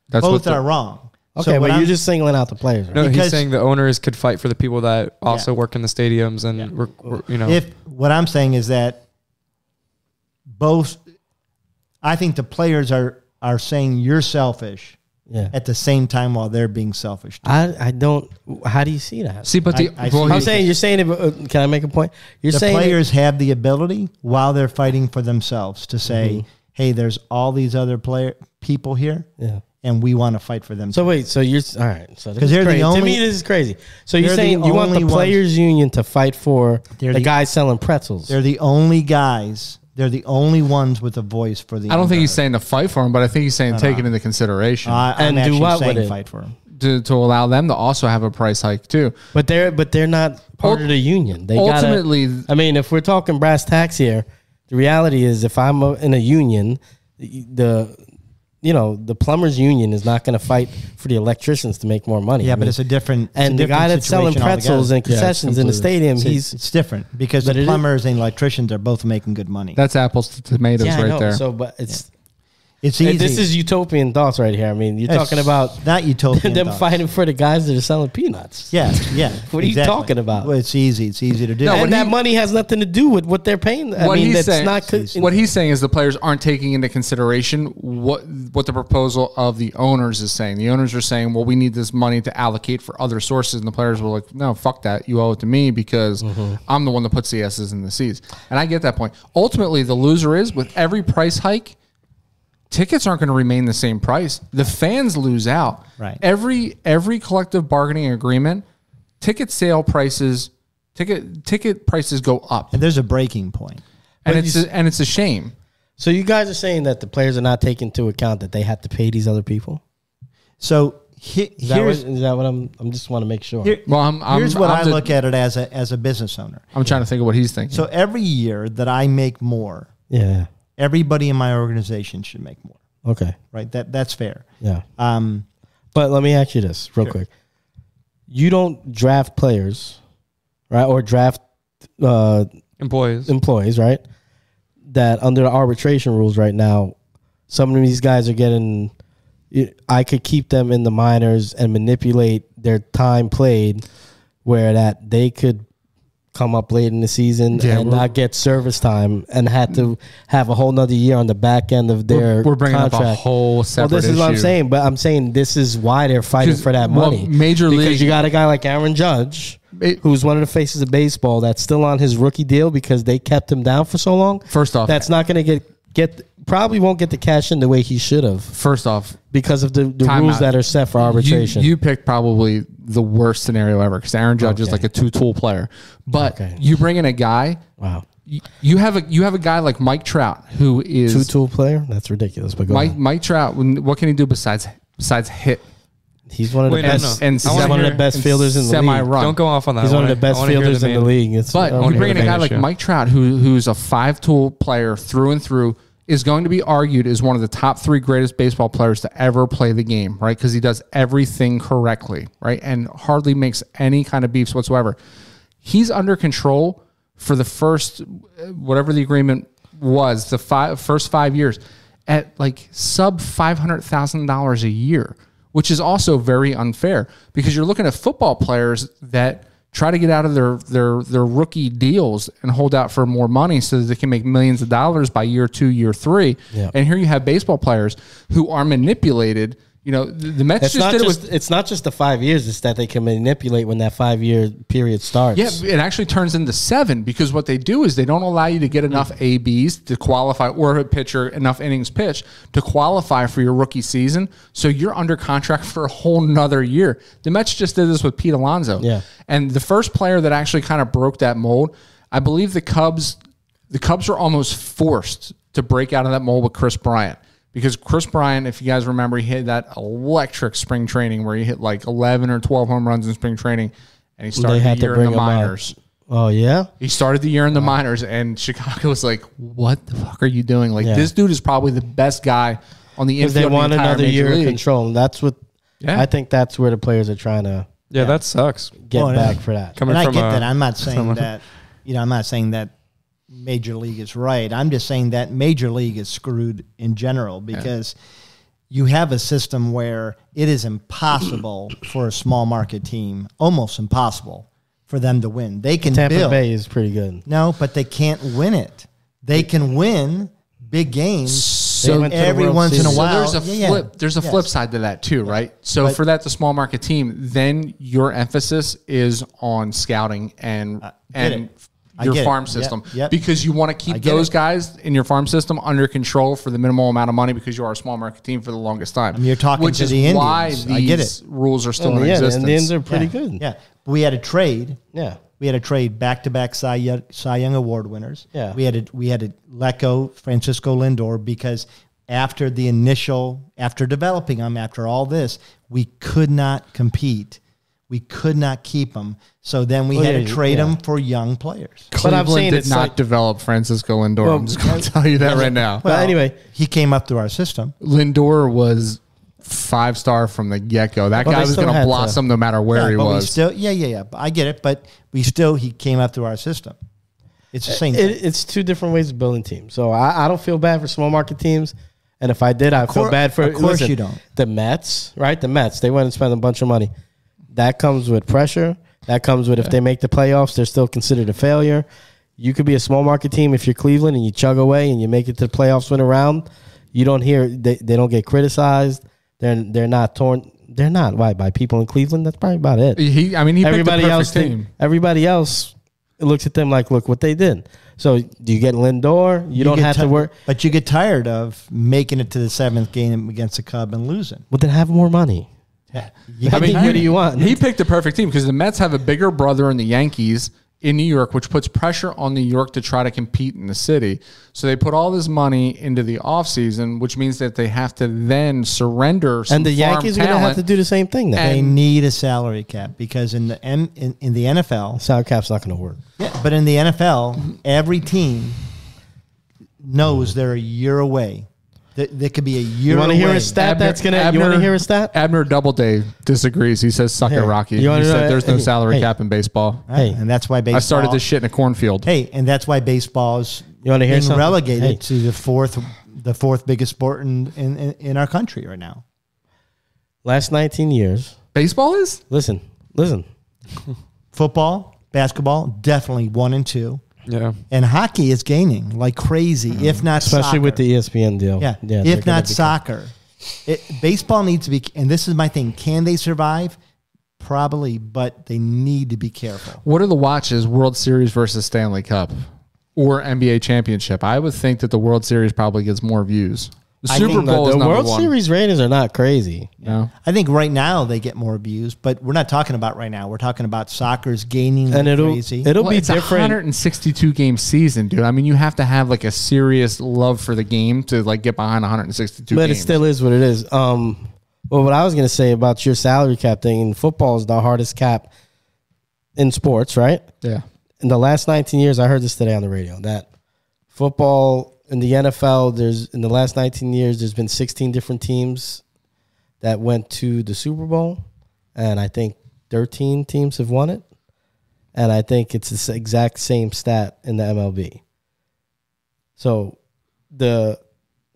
That's what both the- are wrong. Okay, So what but I'm- you're just singling out the players. Right? No, Because- he's saying the owners could fight for the people that also Yeah. work in the stadiums and you know. If what I'm saying is that both, I think the players are saying you're selfish Yeah. at the same time while they're being selfish. I don't. How do you see that? See, but the I well, see- I'm saying you're saying. Can I make a point? You're The saying players have the ability while they're fighting for themselves to say, "Hey, there's all these other people here, Yeah. and we want to fight for them." So wait. So you're all right. So this 'Cause is they're the crazy. To only- me, this is crazy. So you're they're the saying you want the only ones- players' union to fight for They're the the- guys selling pretzels? They're the only guys. They're the only ones with a voice for the. I don't think he's underdog. saying to fight for him, but I think he's saying take it into consideration I'm And do actually what with saying it? fight for them. to allow them to also have a price hike too. But they're not part of the union. They ultimately- gotta, I mean, if we're talking brass tacks here, the reality is if I'm in a union, the plumbers union is not going to fight for the electricians to make more money. Yeah, I but mean, it's a different. and the guy that's selling pretzels and concessions in the stadium, it's different because But the it is- plumbers and electricians are both making good money. That's apples to tomatoes yeah, I right know. there. So, but it's It's easy. this is utopian thoughts right here. I mean, you're talking about not utopian. them thoughts. fighting for the guys that are selling peanuts. Yeah, yeah. What are you talking about? Well, it's easy. It's easy to do. No, And what that he- money has nothing to do with what they're paying. I mean, that's not. what he's saying is the players aren't taking into consideration what the proposal of the owners is saying. The owners are saying, well, we need this money to allocate for other sources. And the players were like, no, fuck that. You owe it to me because I'm the one that puts the S's in the C's. And I get that point. Ultimately, the loser is with every price hike, tickets aren't going to remain the same price. The fans lose out. Right. Every collective bargaining agreement, ticket prices go up. And there's a breaking point. And it's a shame. So you guys are saying that the players are not taking into account that they have to pay these other people? So Is that what I'm just want to make sure. Well, here's what I look at it as a business owner. I'm trying to think of what he's thinking. So every year that I make more, Yeah. everybody in my organization should make more. Okay. Right? That's fair. Yeah. But let me ask you this real quick. You don't draft players, right? Or draft employees, right? That under the arbitration rules right now, some of these guys are getting, I could keep them in the minors and manipulate their time played where that they could come up late in the season Yeah, and not get service time and had to have a whole nother year on the back end of their We're bringing contract. up a whole separate Well, this is issue. what I'm saying, but I'm saying this is why they're fighting for that money. Major because League, you got a guy like Aaron Judge, who's one of the faces of baseball, that's still on his rookie deal because they kept him down for so long. First off, That's not going to get probably won't get the cash in the way he should have first off, because of the Time rules out. that are set for arbitration. You picked probably the worst scenario ever because Aaron Judge is like a two-tool player. But you bring in a guy. Wow. You have a guy like Mike Trout who is Two-tool player? That's ridiculous. But go ahead. Mike Trout. What can he do besides hit? He's one of the best. And He's one of the best fielders in the league. semi-run. Don't go off on that. He's one of the best fielders in the league. But you bring in a guy like Mike Trout, who's a 5-tool player through and through, is going to be argued as one of the top 3 greatest baseball players to ever play the game, right? Because he does everything correctly, right? And hardly makes any kind of beefs whatsoever. He's under control for the first, whatever the agreement was, the first 5 years at like sub $500,000 a year, which is also very unfair because you're looking at football players that try to get out of their rookie deals and hold out for more money so that they can make millions of dollars by year 2, year 3. Yeah. And here you have baseball players who are manipulated. You know, the Mets it's not just the 5 years, it's that they can manipulate when that 5-year period starts. Yeah, it actually turns into 7 because what they do is they don't allow you to get enough ABs to qualify or a pitcher enough innings pitched to qualify for your rookie season. So you're under contract for a whole nother year. The Mets just did this with Pete Alonso. Yeah. And the first player that actually kind of broke that mold, I believe the Cubs were almost forced to break out of that mold with Chris Bryant. Because Chris Bryant, if you guys remember, he hit that electric spring training where he hit like 11 or 12 home runs in spring training, and he started the year in the minors. Oh, yeah? He started the year in the minors, and Chicago was like, what the fuck are you doing? Like, this dude is probably the best guy on the infield. Because they want another year of league. control. And that's what I think that's where the players are trying to that sucks. get back for that. And I get that. I'm not saying that, I'm not saying that Major League is right. I'm just saying that Major League is screwed in general because you have a system where it is impossible for a small market team, almost impossible for them to win. They can Tampa Bay is pretty good. No, but they can't win it. They can win big games So every once in a while. So there's a flip side to that too, right? So for that, the small market team, then your emphasis is on scouting and your farm system because you want to keep those guys in your farm system under control for the minimal amount of money because you are a small market team for the longest time. I mean, you're talking which to is the Indians. why these rules are still in existence. And the Indians are pretty good. Yeah, but we had a trade. Yeah. We had to trade back-to-back Cy Young Award winners. Yeah. We had to let go Francisco Lindor because after developing him, after all this, we could not compete. We could not keep him. So then we had to trade him for young players. But I'm Cleveland saying did it's not like, develop Francisco Lindor. I'm just going to tell you that right now. Well, anyway, he came up through our system. Lindor was 5-star from the get-go. That guy was going to blossom no matter where he was. I get it, but he came up through our system. It's the same thing. It's two different ways of building teams. So I don't feel bad for small market teams. And if I did, I feel bad for. Of course you don't. The Mets, right? The Mets, they went and spent a bunch of money. That comes with pressure. That comes with if they make the playoffs, they're still considered a failure. You could be a small market team if you're Cleveland and you chug away and you make it to the playoffs, win a round. You don't hear they don't get criticized. They're not torn. They're not by people in Cleveland. That's probably about it. He everybody picked the else perfect team. Everybody else looks at them like, look what they did. So do you get Lindor? You don't have to work. But you get tired of making it to the 7th game against the Cubs and losing. Well, then have more money. Yeah. What do you want? He picked the perfect team because the Mets have a bigger brother in the Yankees in New York, which puts pressure on New York to try to compete in the city. So they put all this money into the offseason, which means that they have to then surrender some and the Yankees are going to have to do the same thing. Then. They need a salary cap because in the NFL, salary cap's not going to work. Yeah, but in the NFL, every team knows they're a year away. There could be a year. You want to hear a stat that's gonna? You want to hear a stat? Abner Doubleday disagrees. He says, "Suck it, Rocky." He said, "There's no salary cap in baseball." Hey, and that's why baseball. I started this shit in a cornfield. Hey, and that's why baseball is being relegated to the fourth biggest sport in our country right now. Last 19 years, baseball is. Listen. Football, Basketball, definitely 1 and 2. Yeah. And hockey is gaining like crazy, if not Especially soccer. with the ESPN deal. Yeah, they're if gonna not be- soccer. Baseball needs to be, and this is my thing, can they survive? Probably, but they need to be careful. What are the watches? World Series versus Stanley Cup or NBA championship? I would think that the World Series probably gets more views. The I Super think Bowl is The number World one. Series ratings are not crazy. No. I think right now they get more views, but we're not talking about right now. We're talking about soccer's gaining And like it'll crazy. be It's a different. 162 game season, dude. I mean, you have to have like a serious love for the game to like get behind 162 But games. it still is what it is. Well, what I was going to say about your salary cap thing, and football is the hardest cap in sports, right? Yeah. In the last 19 years, I heard this today on the radio, that football in the NFL, in the last 19 years, there's been 16 different teams that went to the Super Bowl, and I think 13 teams have won it. And I think it's the exact same stat in the MLB. So the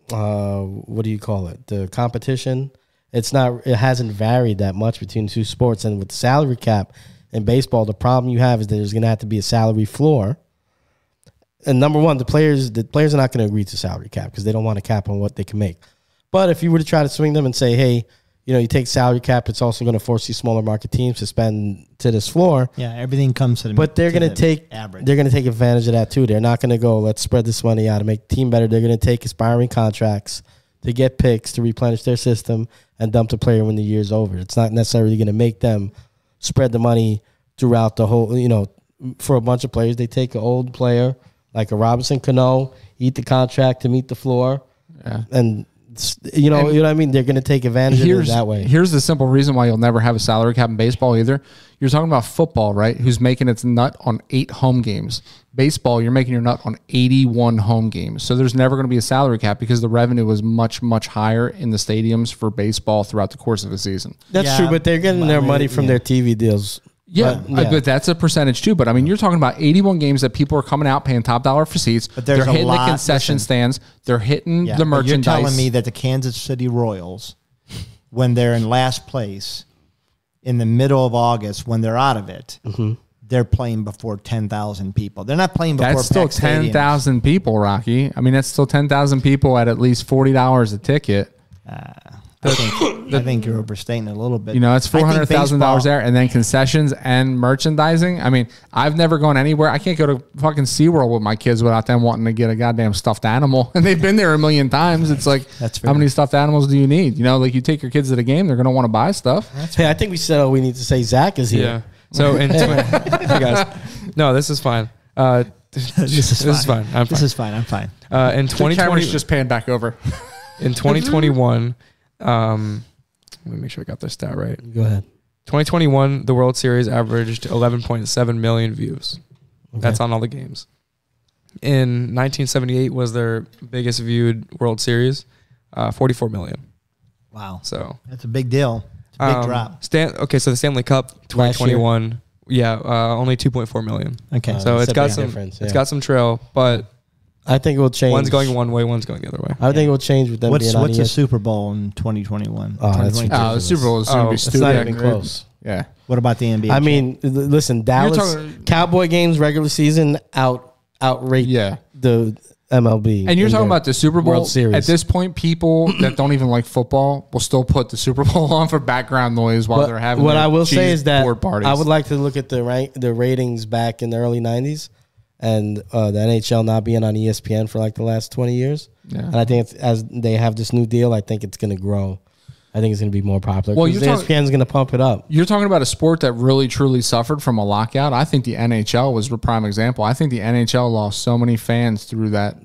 what do you call it? The competition, it hasn't varied that much between the two sports. And with the salary cap in baseball, the problem you have is that there's going to have to be a salary floor. And number one, the players are not going to agree to salary cap because they don't want a cap on what they can make. But if you were to try to swing them and say, hey, you take salary cap, it's also going to force these smaller market teams to spend to this floor. Yeah, everything comes to the But they're going to take average. They're going to take advantage of that too. They're not going to go, let's spread this money out to make the team better. They're going to take expiring contracts to get picks to replenish their system and dump the player when the year's over. It's not necessarily going to make them spread the money throughout the whole. For a bunch of players, they take an old player like a Robinson Cano, eat the contract to meet the floor, and you know what I mean. They're going to take advantage of it that way. Here's the simple reason why you'll never have a salary cap in baseball either. You're talking about football, right? Who's making its nut on 8 home games. Baseball, you're making your nut on 81 home games. So there's never going to be a salary cap because the revenue was much, much higher in the stadiums for baseball throughout the course of the season. That's true, but they're getting their money from their TV deals. Yeah, but that's a percentage too. But I mean, you're talking about 81 games that people are coming out paying top dollar for seats. But there's they're hitting a lot, the concession stands. They're hitting the but merchandise. You're telling me that the Kansas City Royals, when they're in last place, in the middle of August, when they're out of it, they're playing before 10,000 people. They're not playing before That's still packed stadiums. 10,000 people, Rocky. I mean, that's still 10,000 people at least $40 a ticket. I think you're overstating it a little bit. You know, it's $400,000 baseball- there, and then concessions and merchandising. I mean, I've never gone anywhere. I can't go to fucking SeaWorld with my kids without them wanting to get a goddamn stuffed animal. And they've been there a million times. It's like, That's how fair. many stuffed animals do you need? You know, like you take your kids to the game, they're going to want to buy stuff. Hey, I think we said all we need to say. Zach is here. Yeah. So, hey guys, no, this is fine. This is fine. I'm fine. This is fine. I'm fine. In The camera's 2020, just panned back over. in 2021, let me make sure I got this stat right. Go ahead. 2021, the World Series averaged 11.7 million views. That's on all the games. In 1978 was their biggest viewed World Series, 44 million. Wow. So That's a big deal. It's a big drop. So the Stanley Cup 2021, only 2.4 million. Okay. So That's it's a got big some difference, it's yeah. got some trail, but I think it will change. one's going one way, one's going the other way. I think it will change with them being on What's the ESPN. Super Bowl in 2021? Oh, that's 2022? The Super Bowl is going to be It's stupid. not even close. Yeah. What about the NBA? I mean, listen, Dallas talking- Cowboy games regular season outrate Yeah. the MLB. And you're in talking their about the Super Bowl. World Series. At this point, people that don't even like football will still put the Super Bowl on for background noise while they're having what their I will say cheese is that board parties. I would like to look at the ratings back in the early 90s and the NHL not being on ESPN for like the last 20 years. Yeah. And I think as they have this new deal, I think it's going to grow. I think it's going to be more popular. Well, Well, ESPN is going to pump it up. You're talking about a sport that really truly suffered from a lockout. I think the NHL was a prime example. I think the NHL lost so many fans through that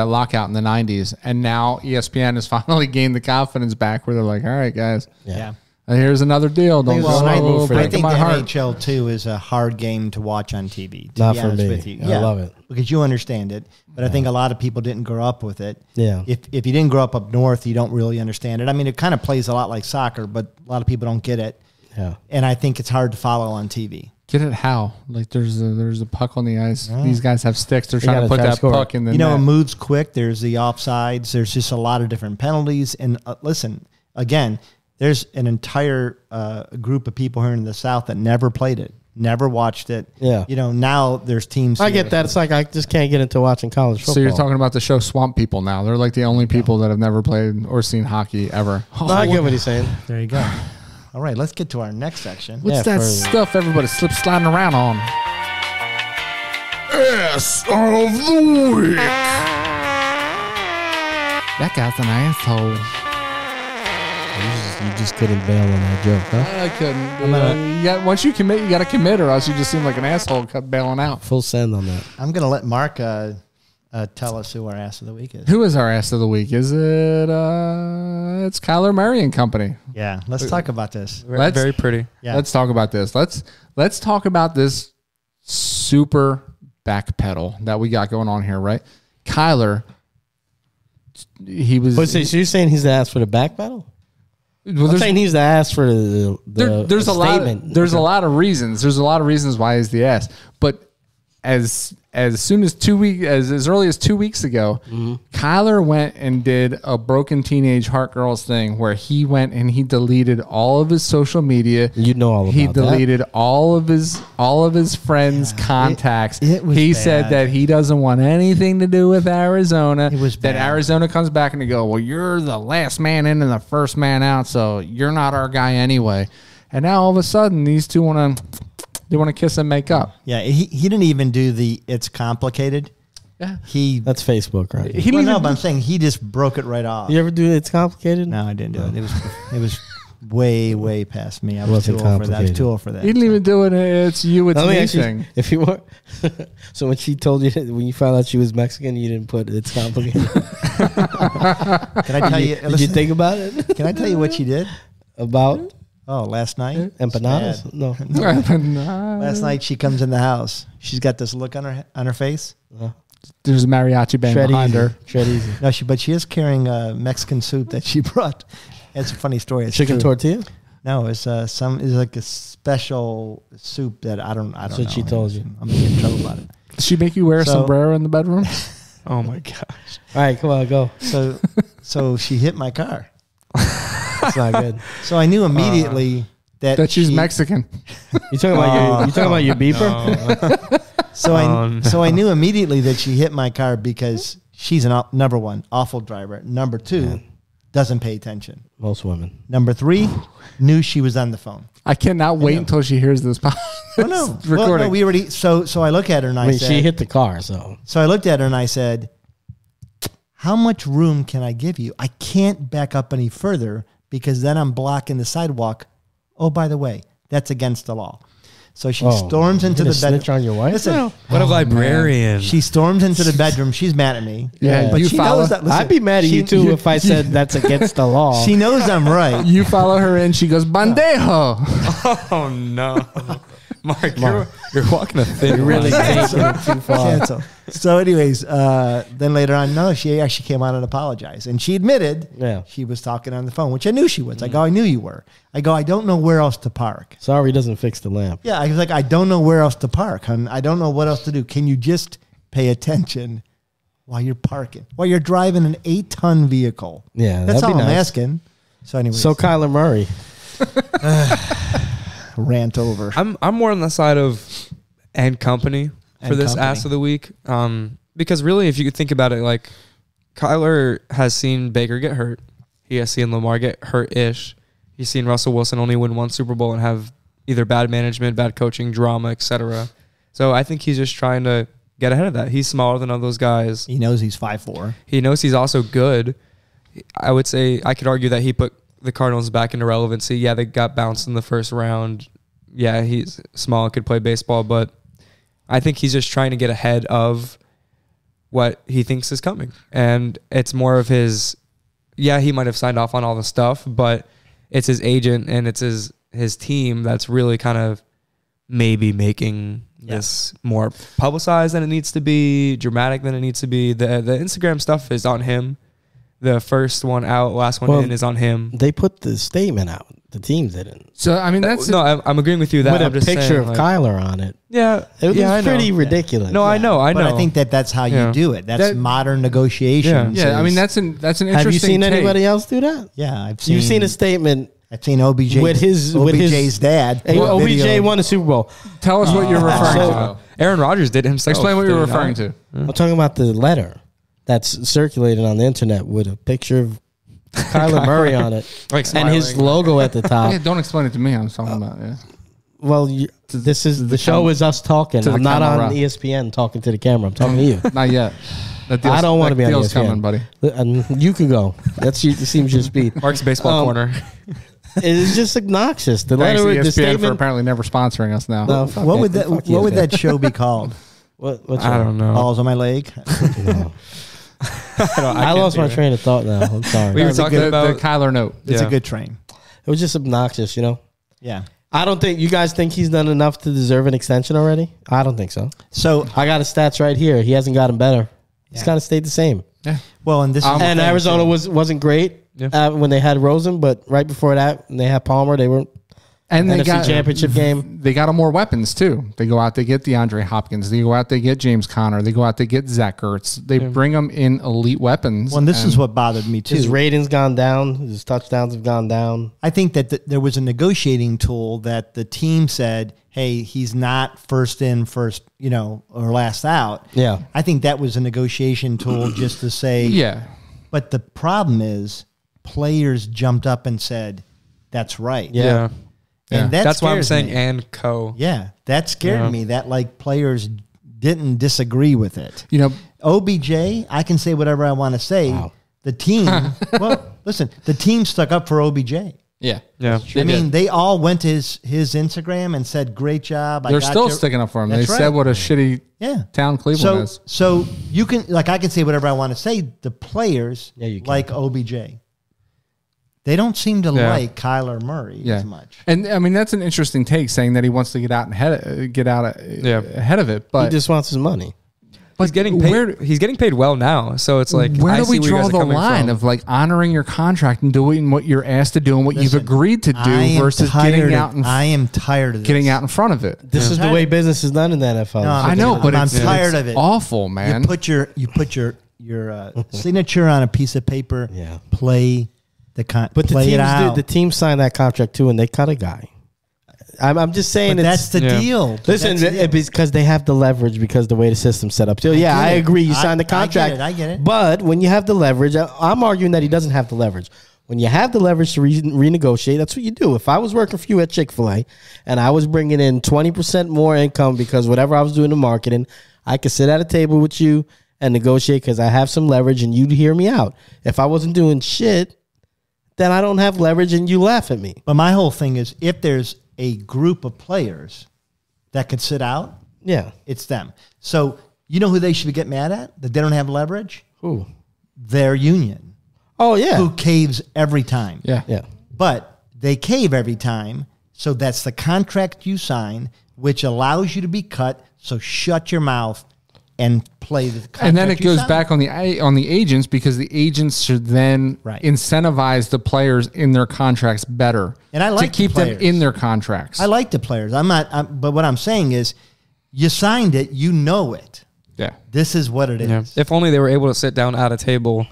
lockout in the 90s, and now ESPN has finally gained the confidence back where they're like, all right, guys, Yeah. here's another deal. Don't it's go a smart move oh, for I them. breaking think my the heart. NHL too is a hard game to watch on TV. To Not be for honest me. with you. I love it. Because you understand it, but I think a lot of people didn't grow up with it. Yeah. If you didn't grow up north, you don't really understand it. I mean, it kind of plays a lot like soccer, but a lot of people don't get it. Yeah. And I think it's hard to follow on TV. Get it how? Like there's a puck on the ice. These guys have sticks. They're trying to gotta put try to that score. puck in the You know, net. it moves quick. There's the offsides. There's just a lot of different penalties. And listen, again, there's an entire group of people here in the South that never played it. Never watched it. Yeah. You know, now there's teams. I here. get that. It's like I just can't get into watching college football. So you're talking about the show Swamp People now. They're like the only people that have never played or seen hockey ever. No, I get what he's saying. There you go. All right, let's get to our next section. What's Yeah, that for- stuff everybody sliding around on? Ass of the week. That guy's an asshole. You just couldn't bail on that joke, huh? I couldn't. Once you commit, you got to commit, or else you just seem like an asshole bailing out. Full send on that. I'm going to let Mark tell us who our ass of the week is. Who is our ass of the week? Is it? It's Kyler Murray and company. Yeah, let's talk about this. Very pretty. Yeah. Let's talk about this. Let's talk about this super backpedal that we got going on here, right? Kyler, he was. So you're saying he's the ass for the back battle? Well, I'm saying he's the ass for the there's a statement. a lot of reasons. There's a lot of reasons why he's the ass. But as soon as as early as 2 weeks ago, Kyler went and did a broken teenage heart girls thing where he went and he deleted all of his social media. You know all about He that. deleted all of his friends' contacts. it was he bad. said that he doesn't want anything to do with Arizona. It was that bad. Arizona comes back and they go, well, you're the last man in and the first man out, so you're not our guy anyway. And now all of a sudden these two want to kiss and make up. Yeah, he didn't even do the it's complicated. Yeah. That's Facebook, right? He Well, didn't no, even, but I'm saying he just broke it right off. You ever do It's Complicated? No, I didn't do it. It was way past me. I was Wasn't too old for that. I was complicated. too old for that. he didn't even do it. It's you, it's Let me me ask you, thing. if you were, so when she told you when you found out she was Mexican, you didn't put It's Complicated. Can I tell you? Did you think about it? Can I tell you what she did? About Oh, last night. empanadas? Bad. No. Last night she comes in the house. She's got this look on her face. There's a mariachi band Tread behind easy. her. Tread easy. No, but she is carrying a Mexican soup that she brought. It's a funny story. It's Chicken true. tortilla? No, it's it's like a special soup that I don't That's know. what she told you. I'm gonna get in trouble about it. Did she make you wear a So- sombrero in the bedroom? Oh my gosh. All right, come on, go. So she hit my car. That's not good. So I knew immediately that She's she- Mexican. You talking about your beeper? So Oh, so I knew immediately that she hit my car because she's number one, awful driver. Number two, doesn't pay attention. Most women. Number three, knew she was on the phone. I cannot wait until she hears this Oh no, recording. well, no, we already. So I look at her and I mean, said, she hit the car, so. So I looked at her and I said, how much room can I give you? I can't back up any further because then I'm blocking the sidewalk. Oh, by the way, that's against the law. So she storms into you the gonna bedroom. snitch on your wife? Listen, What a librarian. she storms into the bedroom. She's mad at me. Yeah, but you she follow- knows that. Listen, I'd be mad at you too if I said that's against the law. She knows I'm right. You follow her in, she goes, bandejo. Oh no. Mark, you're walking a thin You're really line. taking it too far. Cancel. So, anyways, then later on, no, she actually came out and apologized, and she admitted she was talking on the phone, which I knew she was. I go, I knew you were. I go, I don't know where else to park. Sorry, doesn't fix the lamp. Yeah, I was like, I don't know where else to park, hon. I don't know what else to do. Can you just pay attention while you're parking, while you're driving an 8-ton vehicle? Yeah, That's that'd all be I'm nice. asking. So, anyways, So Kyler Murray. rant over. I'm more on the side of and company for And this company. ass of the week. Because really, if you could think about it, like Kyler has seen Baker get hurt. He has seen Lamar get hurt-ish. He's seen Russell Wilson only win one Super Bowl and have either bad management, bad coaching, drama, etc. So I think he's just trying to get ahead of that. He's smaller than all those guys. He knows he's 5'4". He knows he's also good. I would say I could argue that he put the Cardinals back into relevancy. Yeah, they got bounced in the first round. Yeah, he's small, could play baseball, but I think he's just trying to get ahead of what he thinks is coming. And it's more of his, yeah, he might have signed off on all the stuff, but it's his agent and it's his team that's really kind of maybe making this more publicized than it needs to be, dramatic than it needs to be. The Instagram stuff is on him. The first one out, last one in is on him. They put the statement out. The team didn't. So, I mean, that's... No, I'm agreeing with you that With I'm a just picture saying, of like, Kyler on it. Yeah, It was I know. pretty ridiculous. No, I know. But I think that's how you Yeah. do it. That's That- modern negotiations. Yeah, I mean, is- that's an interesting Have you seen take. anybody else do that? Yeah, I've seen. You've seen a statement I've seen OBJ with his OBJ's dad. Hey, OBJ video. won a Super Bowl. Tell us what you're referring so- to. Aaron Rodgers did himself. Explain what did you're he not? referring to. I'm talking about the letter that's circulated on the internet with a picture of Kyler Murray on it Like and his smiling. logo at the top. Yeah, don't explain it to me. I'm talking about. Yeah. Well, this is the show is us talking. to the I'm not camera. on ESPN talking to the camera. I'm talking to you. Not yet. That I don't want to be on deal's ESPN. coming, buddy. You can go. It seems your speed. Mark's baseball corner. It's just obnoxious. The Thanks letter, to the ESPN for statement. apparently never sponsoring us now. No, fuck What it. would that Fuck What would ESPN. that show be called? What's I don't know. Balls on my leg. No. I can't lost do my it. train of thought now. I'm sorry. We were That's a talking good- The about. Kyler note. It's Yeah. a good train. It was just obnoxious, you know. Yeah. I don't think you guys think he's done enough to deserve an extension already. I don't think so. So I got his stats right here. He hasn't gotten better. He's Yeah. kind of stayed the same. well, and this is the And thing, Arizona too. wasn't great when they had Rosen, but right before that, when they had Palmer, they were And they NFC got championship game. They got more weapons too. They go out, they get DeAndre Hopkins. They go out, they get James Conner. They go out, they get Zach Ertz. They bring them in elite weapons. Well, and this is and- what bothered me too. His ratings gone down. His touchdowns have gone down. I think that there was a negotiating tool that the team said, "Hey, he's not first in, first, or last out." Yeah. I think that was a negotiation tool just to say, Yeah. But the problem is, players jumped up and said, "That's right." Yeah. And that That's why I'm scares saying me. and co. Yeah, that scared me. That players didn't disagree with it. OBJ, I can say whatever I want to say. Wow. The team, well, listen, the team stuck up for OBJ. Yeah. Yeah. I mean, they all went to his Instagram and said, "Great job." They're still sticking up for him. They That's said right. what a shitty town Cleveland is. So you can, I can say whatever I want to say. The players you can. like OBJ. They don't seem to Yeah. like Kyler Murray as much. And I mean, that's an interesting take, saying that he wants to get out ahead of it. But He just wants his money. He's getting paid. He's getting paid well now, so it's like where I do we see where you draw guys are the coming line from. of like honoring your contract and doing what you're asked to do and what you've Listen, agreed to I do am versus tired I am tired of this. getting out in front of it? This is the way business is done in the NFL. No, I know, but I'm it's tired it's of it. awful, man. You put your signature on a piece of paper. Yeah. Play the But play it out. the team signed that contract too, and they cut a guy. I'm just saying But that's the deal. Listen, That's the deal. it's because they have the leverage because the way the system's set up. So yeah, get I it. agree. You I- signed the I get contract. it. I get it. But when you have the leverage, I'm arguing that he doesn't have the leverage. When you have the leverage to renegotiate, that's what you do. If I was working for you at Chick-fil-A and I was bringing in 20% more income because whatever I was doing in marketing, I could sit at a table with you and negotiate because I have some leverage and you'd hear me out. If I wasn't doing shit, then I don't have leverage and you laugh at me. But my whole thing is, if there's a group of players that could sit out, Yeah. it's them. So you know who they should get mad at? That they don't have leverage? Who? Their union, Oh, yeah. who caves every time. yeah. Yeah. But they cave every time, so that's the contract you sign, which allows you to be cut. So shut your mouth and play the contract. And then it you goes signed. back on the agents, because the agents should then Right. incentivize the players in their contracts better, And I like to keep the them players. in their contracts. I like the players. But what I'm saying is, you signed it, you know it. yeah. This is what it is. Yeah. If only they were able to sit down at a table.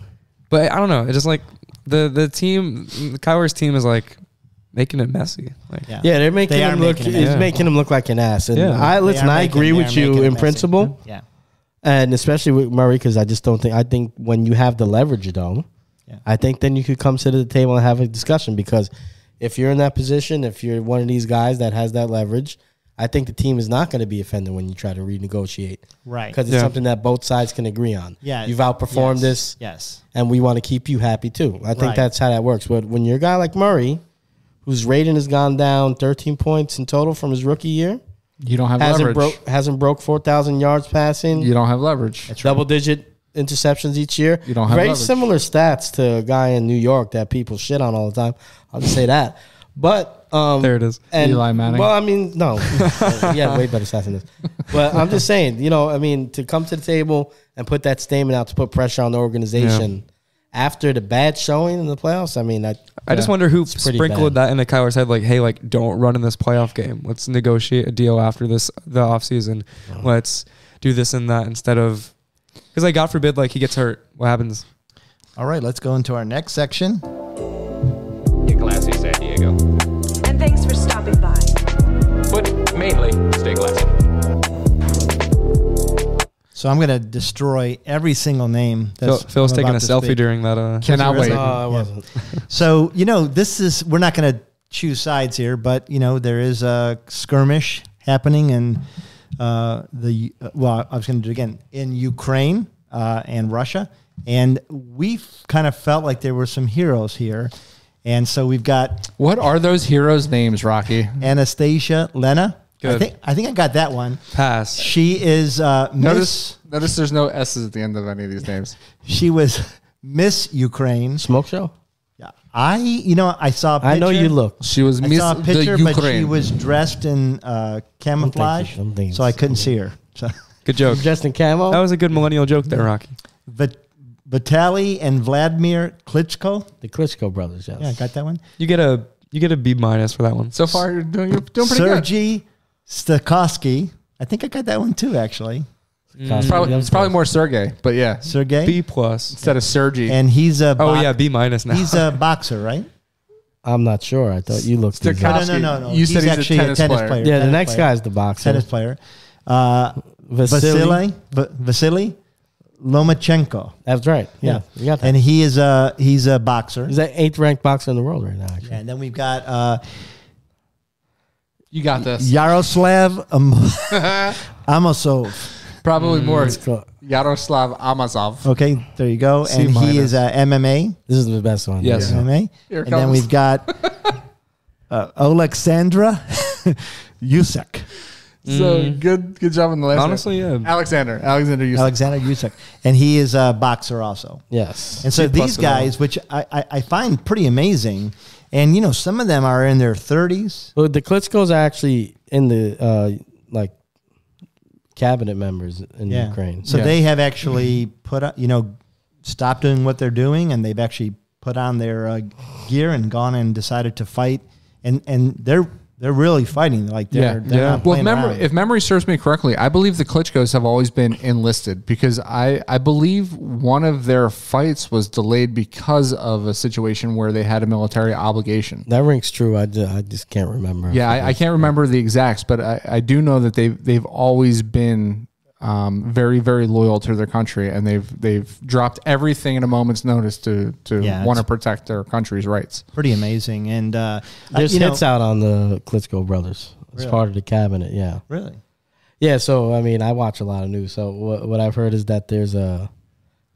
But I don't know. It's just like the team, the Cowboys team is like making it messy. Like, Yeah. Yeah, they're making They are him look. making it It's messy. making him look like an ass. And Yeah. I listen. I agree with you in principle, Yeah. and especially with Murray, because I just don't think. I think when you have the leverage, though, Yeah. I think then you could come sit at the table and have a discussion. Because if you're in that position, if you're one of these guys that has that leverage, I think the team is not going to be offended when you try to renegotiate, Right. because it's Yeah. something that both sides can agree on. Yeah. You've outperformed Yes. this, Yes. and we want to keep you happy too. I think Right. that's how that works. But when you're a guy like Murray, whose rating has gone down 13 points in total from his rookie year, You don't have leverage. hasn't broke 4,000 yards passing, You don't have leverage. double digit interceptions each year. You don't have very leverage. similar stats to a guy in New York that people shit on all the time. I'll just say that. But there it is. and, Eli Manning. Well, I mean, no, he had way better stats than this. But I'm just saying, I mean, to come to the table and put that statement out to put pressure on the organization after the bad showing in the playoffs. I mean, I just wonder who pretty sprinkled bad. that in the Cowboys' head, like, hey, like, don't run in this playoff game. Let's negotiate a deal after the offseason. Let's do this and that instead of, because like, God forbid, like, he gets hurt. What happens? All right, let's go into our next section. Qué clase, San Diego. go. And thanks for stopping by. But mainly, stay classy. So I'm going to destroy every single name. Phil's taking a selfie during that. Cannot wait. I wasn't. So, we're not going to choose sides here, but, there is a skirmish happening in I was going to do it again, in Ukraine and Russia. And we kind of felt like there were some heroes here. And so we've got What are those heroes' names, Rocky? Anastasia Lena. Good. I think I got that one. Pass. She is Notice there's no S's at the end of any of these names. She was Miss Ukraine. Smoke show. Yeah, I saw a picture. I know you look. She was I Miss saw a the picture, but she Ukraine. was dressed in camouflage, I'm thinking so I couldn't see her. So Good joke. Dressed in camo. That was a good millennial joke there, Rocky. Vitaly and Vladimir Klitschko. The Klitschko brothers. Yes. Yeah, I got that one. You get a B- for that one. So far, you're doing pretty good. Sergei Stakowski. I think I got that one too, actually. It's probably more Sergey, but yeah. Sergey. B plus. Instead of Sergey. And he's a B- now. he's a boxer, right? I'm not sure. I thought you looked. these up. No. You said he's actually a tennis player. Yeah, the Tennis next player. guy's the boxer. Tennis player. Vasily. Vasily Lomachenko. That's right. Yeah, you got that. And he's a boxer. He's the 8th ranked boxer in the world right now. Actually. And then we've got You got this. Yaroslav Amosov. Probably more Cool. Yaroslav Amazov. Okay, there you go. C And he minus. is MMA. This is the best one. Yes. Yeah. MMA. Here it And then comes. we've got Alexandra Yusek. So good job on the last Honestly, yeah. Alexander Yusuf. Alexander Yusek. And he is a boxer also. Yes. And so C plus these for that guys, which I find pretty amazing, and some of them are in their 30s. Well, the Klitschko's are actually in the cabinet members in Ukraine. So Yeah. they have actually put up, stopped doing what they're doing, and they've actually put on their gear and gone and decided to fight, and they're really fighting. Like they're not Well, playing around. if memory serves me correctly, I believe the Klitschkos have always been enlisted because I believe one of their fights was delayed because of a situation where they had a military obligation. That rings true. I just can't remember. Yeah, I can't remember the exacts, but I do know that they've always been very, very loyal to their country, and they've dropped everything at a moment's notice to want to protect their country's rights. Pretty amazing. And There's hits out on the Klitschko brothers. It's Really? part of the cabinet. Yeah. Really, Yeah. So, I mean, I watch a lot of news. So what I've heard is that there's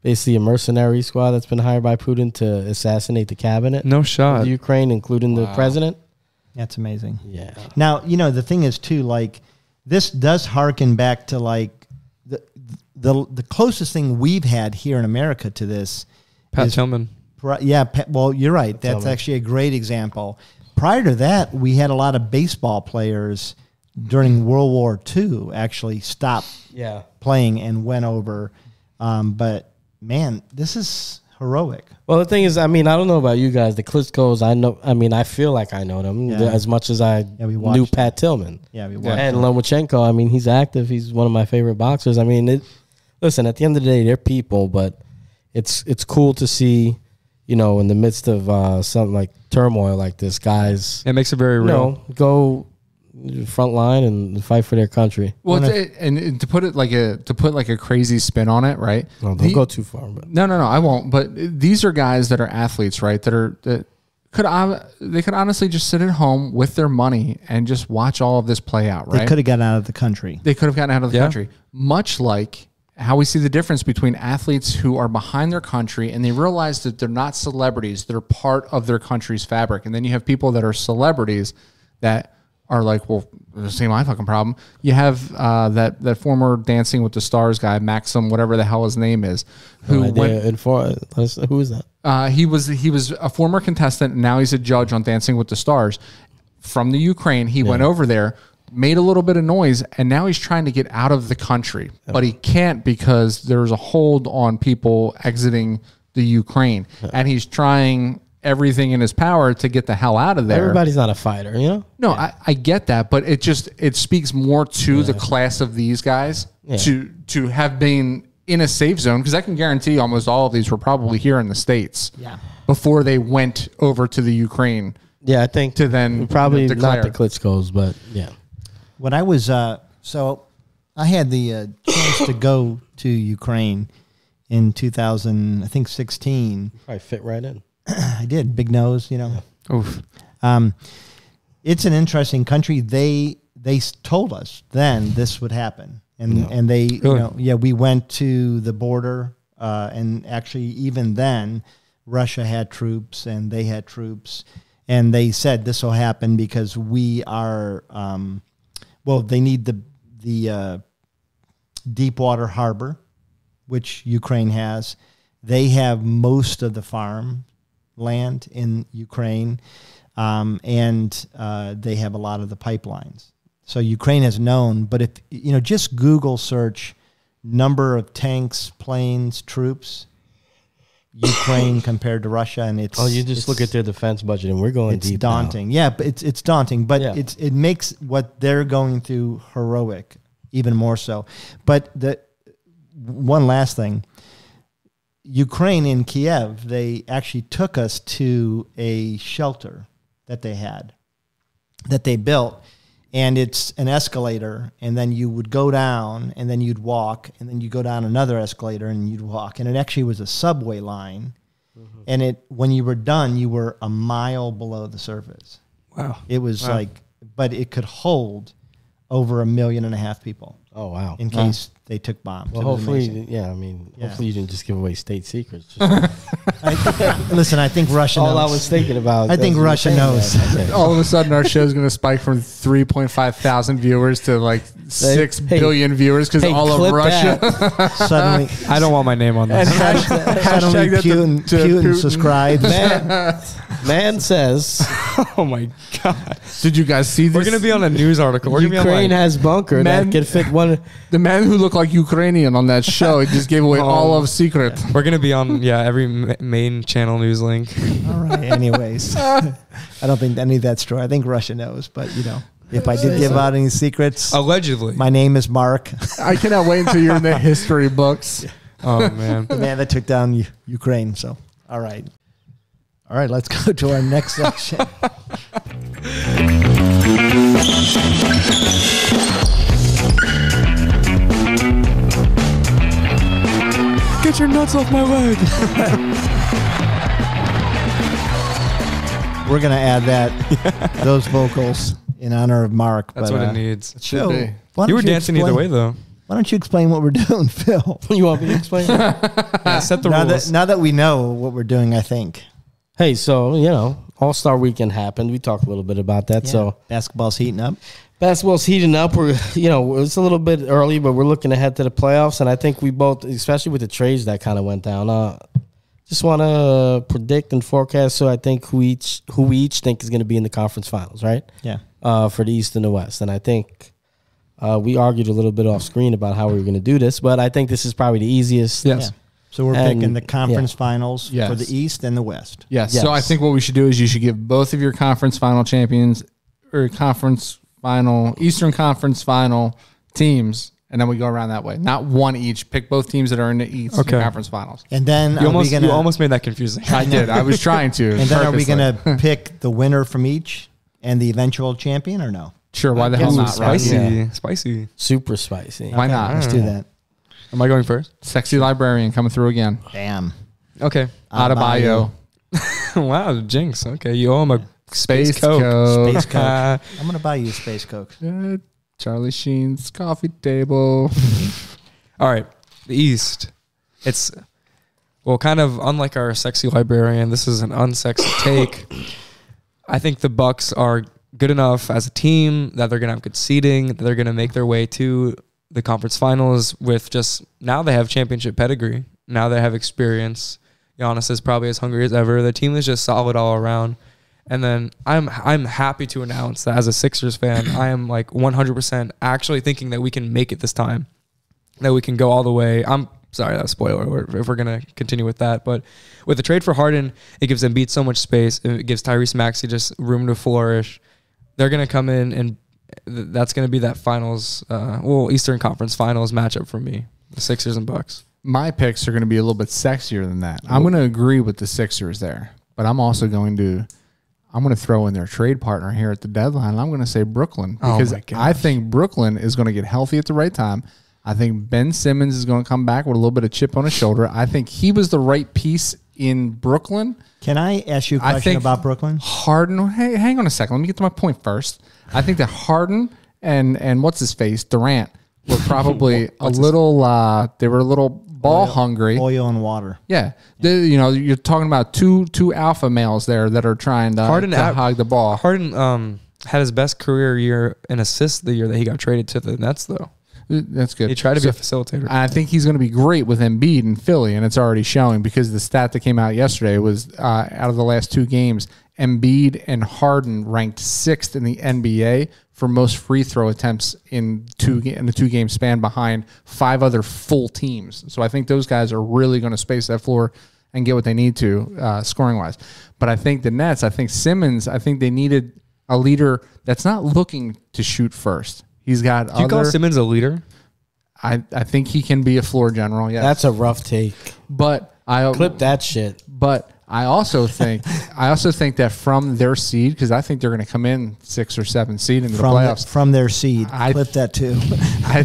basically a mercenary squad that's been hired by Putin to assassinate the cabinet No of shot. Ukraine, including the president. that's amazing. Yeah. Now the thing is too, like this does harken back to like the closest thing we've had here in America to this. Pat is- Tillman. Well, you're right. That's Tillman. actually a great example. Prior to that, we had a lot of baseball players during World War II actually stopped Yeah. playing and went over. But man, this is heroic. Well, the thing is, I mean, I don't know about you guys. The Klitschko's, I feel like I know them Yeah. as much as I we knew watched Pat Tillman. Yeah, we watched And them. Lomachenko, I mean, he's active. He's one of my favorite boxers. I mean, listen, at the end of the day, they're people, but it's cool to see, in the midst of something like turmoil like this, guys, It makes it very real. go front line and fight for their country. Well, and to put like a crazy spin on it, right? No, don't go too far, but No, I won't. But these are guys that are athletes, right? That could honestly just sit at home with their money and just watch all of this play out, right? They could have gotten out of the country. They could have gotten out of the Yeah. country. Much like how we see the difference between athletes who are behind their country and they realize that they're not celebrities, they're part of their country's fabric. And then you have people that are celebrities that are like, well, this ain't my fucking problem. You have that former Dancing with the Stars guy, Maxim, whatever the hell his name is, who who went. who is that? He was a former contestant, and now he's a judge on Dancing with the Stars from the Ukraine. He went over there, made a little bit of noise, and now he's trying to get out of the country, but he can't because there's a hold on people exiting the Ukraine, and he's trying everything in his power to get the hell out of there. Everybody's not a fighter, No, I get that, but it speaks more to the class of these guys to have been in a safe zone, because I can guarantee almost all of these were probably here in the States before they went over to the Ukraine Yeah, I think to then probably declare. not the Klitschko's, but yeah. When I was so I had the chance to go to Ukraine in 2016. Probably fit right in. I did. Big nose, Oof. It's an interesting country. They told us then this would happen, and they Really? we went to the border, and actually even then Russia had troops and they had troops, and they said this will happen because we are they need the deep water harbor, which Ukraine has. They have most of the farm land in Ukraine. And they have a lot of the pipelines. So Ukraine has known, but if just Google search number of tanks, planes, troops, Ukraine compared to Russia, and it's you just look at their defense budget, and we're going it's deep. daunting. Now. Yeah, but it's daunting, but Yeah. it makes what they're going through heroic, even more so. But the one last thing. Ukraine in Kiev, they actually took us to a shelter that they had, that they built, and it's an escalator, and then you would go down, and then you'd walk, and then you go down another escalator, and you'd walk, and it actually was a subway line, and when you were done, you were a mile below the surface. Wow. It was but it could hold over 1.5 million people. Oh wow! In case they took bombs. Well, It was hopefully, amazing. hopefully you didn't just give away state secrets. Listen, I think Russia knows. All I was thinking about. I think as you were Russia saying knows. that. Okay. All of a sudden, our show's going to spike from 3.5 thousand viewers to like 6 billion viewers because all of clip Russia. that. Suddenly, I don't want my name on that. suddenly that to Putin Putin. subscribes. Man says Oh my god. Did you guys see this? We're gonna be on a news article. We're gonna Ukraine be on has bunker Man- that can fit one. The man who looked like Ukrainian on that show, he just gave away all of secret. we're gonna be on every main channel news link. All right. Anyways, I don't think any of that's true. I think Russia knows, but if I did give out any secrets, Allegedly. my name is Mark, I cannot wait until you're in the history books. Oh man. the man that took down Ukraine. So, all right. Let's go to our next section. Get your nuts off my leg. We're gonna add those vocals in honor of Mark. That's what it needs. It should Phil, be. why You don't were dancing either way though. Why don't you explain what we're doing, Phil? You want me to explain? Yeah, set the now rules. that we know what we're doing, I think. Hey, so All-Star Weekend happened. We talked a little bit about that. So basketball's heating up. basketball's heating up. We're it's a little bit early, but we're looking ahead to the playoffs, and I think we both, especially with the trades that kind of went down, just want to predict and forecast. So I think who we each think is going to be in the conference finals, right? Yeah. For the East and the West, and I think we argued a little bit off screen about how we were going to do this, but I think this is probably the easiest. Yes. Yeah. So we're And- picking the conference finals Yes. for the East and the West. Yes. Yes. So I think what we should do is you should give both of your conference final champions or conference final, Eastern Conference final teams, and then we go around that way. Not one each. Pick both teams that are in the Eastern Okay. Conference finals. And then You are we almost, gonna, you almost made that confusing. I did. I was trying to. and then are we purposely. going to pick the winner from each and the eventual champion or no? Sure. Why the hell Ooh, not? Right? Spicy. Yeah. Spicy. Super spicy. Why not? Let's do that. Am I going first? Sexy librarian coming through again. Damn. Okay. Adebayo. Wow, jinx. Okay, you owe him a Space Coke. Coke. Space Coke. I'm going to buy you a Space Coke. Charlie Sheen's coffee table. All right, the East. It's kind of unlike our sexy librarian. This is an unsexy take. I think the Bucks are good enough as a team that they're gonna have good seeding. That they're gonna make their way to the conference finals with just now they have championship pedigree. Now they have experience. Giannis is probably as hungry as ever. The team is just solid all around. And then I'm happy to announce that as a Sixers fan, I am like 100% actually thinking that we can make it this time, that we can go all the way. I'm sorry, that's a spoiler alert if we're going to continue with that. But with the trade for Harden, it gives Embiid so much space. It gives Tyrese Maxey just room to flourish. They're going to come in, and that's going to be that finals, Eastern Conference finals matchup for me, the Sixers and Bucks. My picks are going to be a little bit sexier than that. I'm going to agree with the Sixers there, but I'm also going to I'm going to throw in their trade partner here at the deadline, and I'm going to say Brooklyn because I think Brooklyn is going to get healthy at the right time. I think Ben Simmons is going to come back with a little bit of chip on his shoulder. I think he was the right piece in Brooklyn. Can I ask you a question about Brooklyn? Harden, hey, hang on a second. Let me get to my point first. I think that Harden and what's his face, Durant, were probably they were a little ball hungry. Oil and water. Yeah. You're talking about two alpha males there that are trying to hog the ball. Harden had his best career year in assists the year that he got traded to the Nets, though. That's good. He tried to be a facilitator. I think he's going to be great with Embiid in Philly, and it's already showing because the stat that came out yesterday was out of the last 2 games, Embiid and Harden ranked 6th in the NBA for most free throw attempts in the 2-game span behind 5 other full teams. So I think those guys are really going to space that floor and get what they need to scoring-wise. But I think the Nets, Simmons, they needed a leader that's not looking to shoot first. He's got Do you call Simmons a leader? I think he can be a floor general, yes. That's a rough take. But clip that shit. But I also think that from their seed, because I think they're going to come in 6 or 7 seed into the playoffs. From their seed. Clip that too. I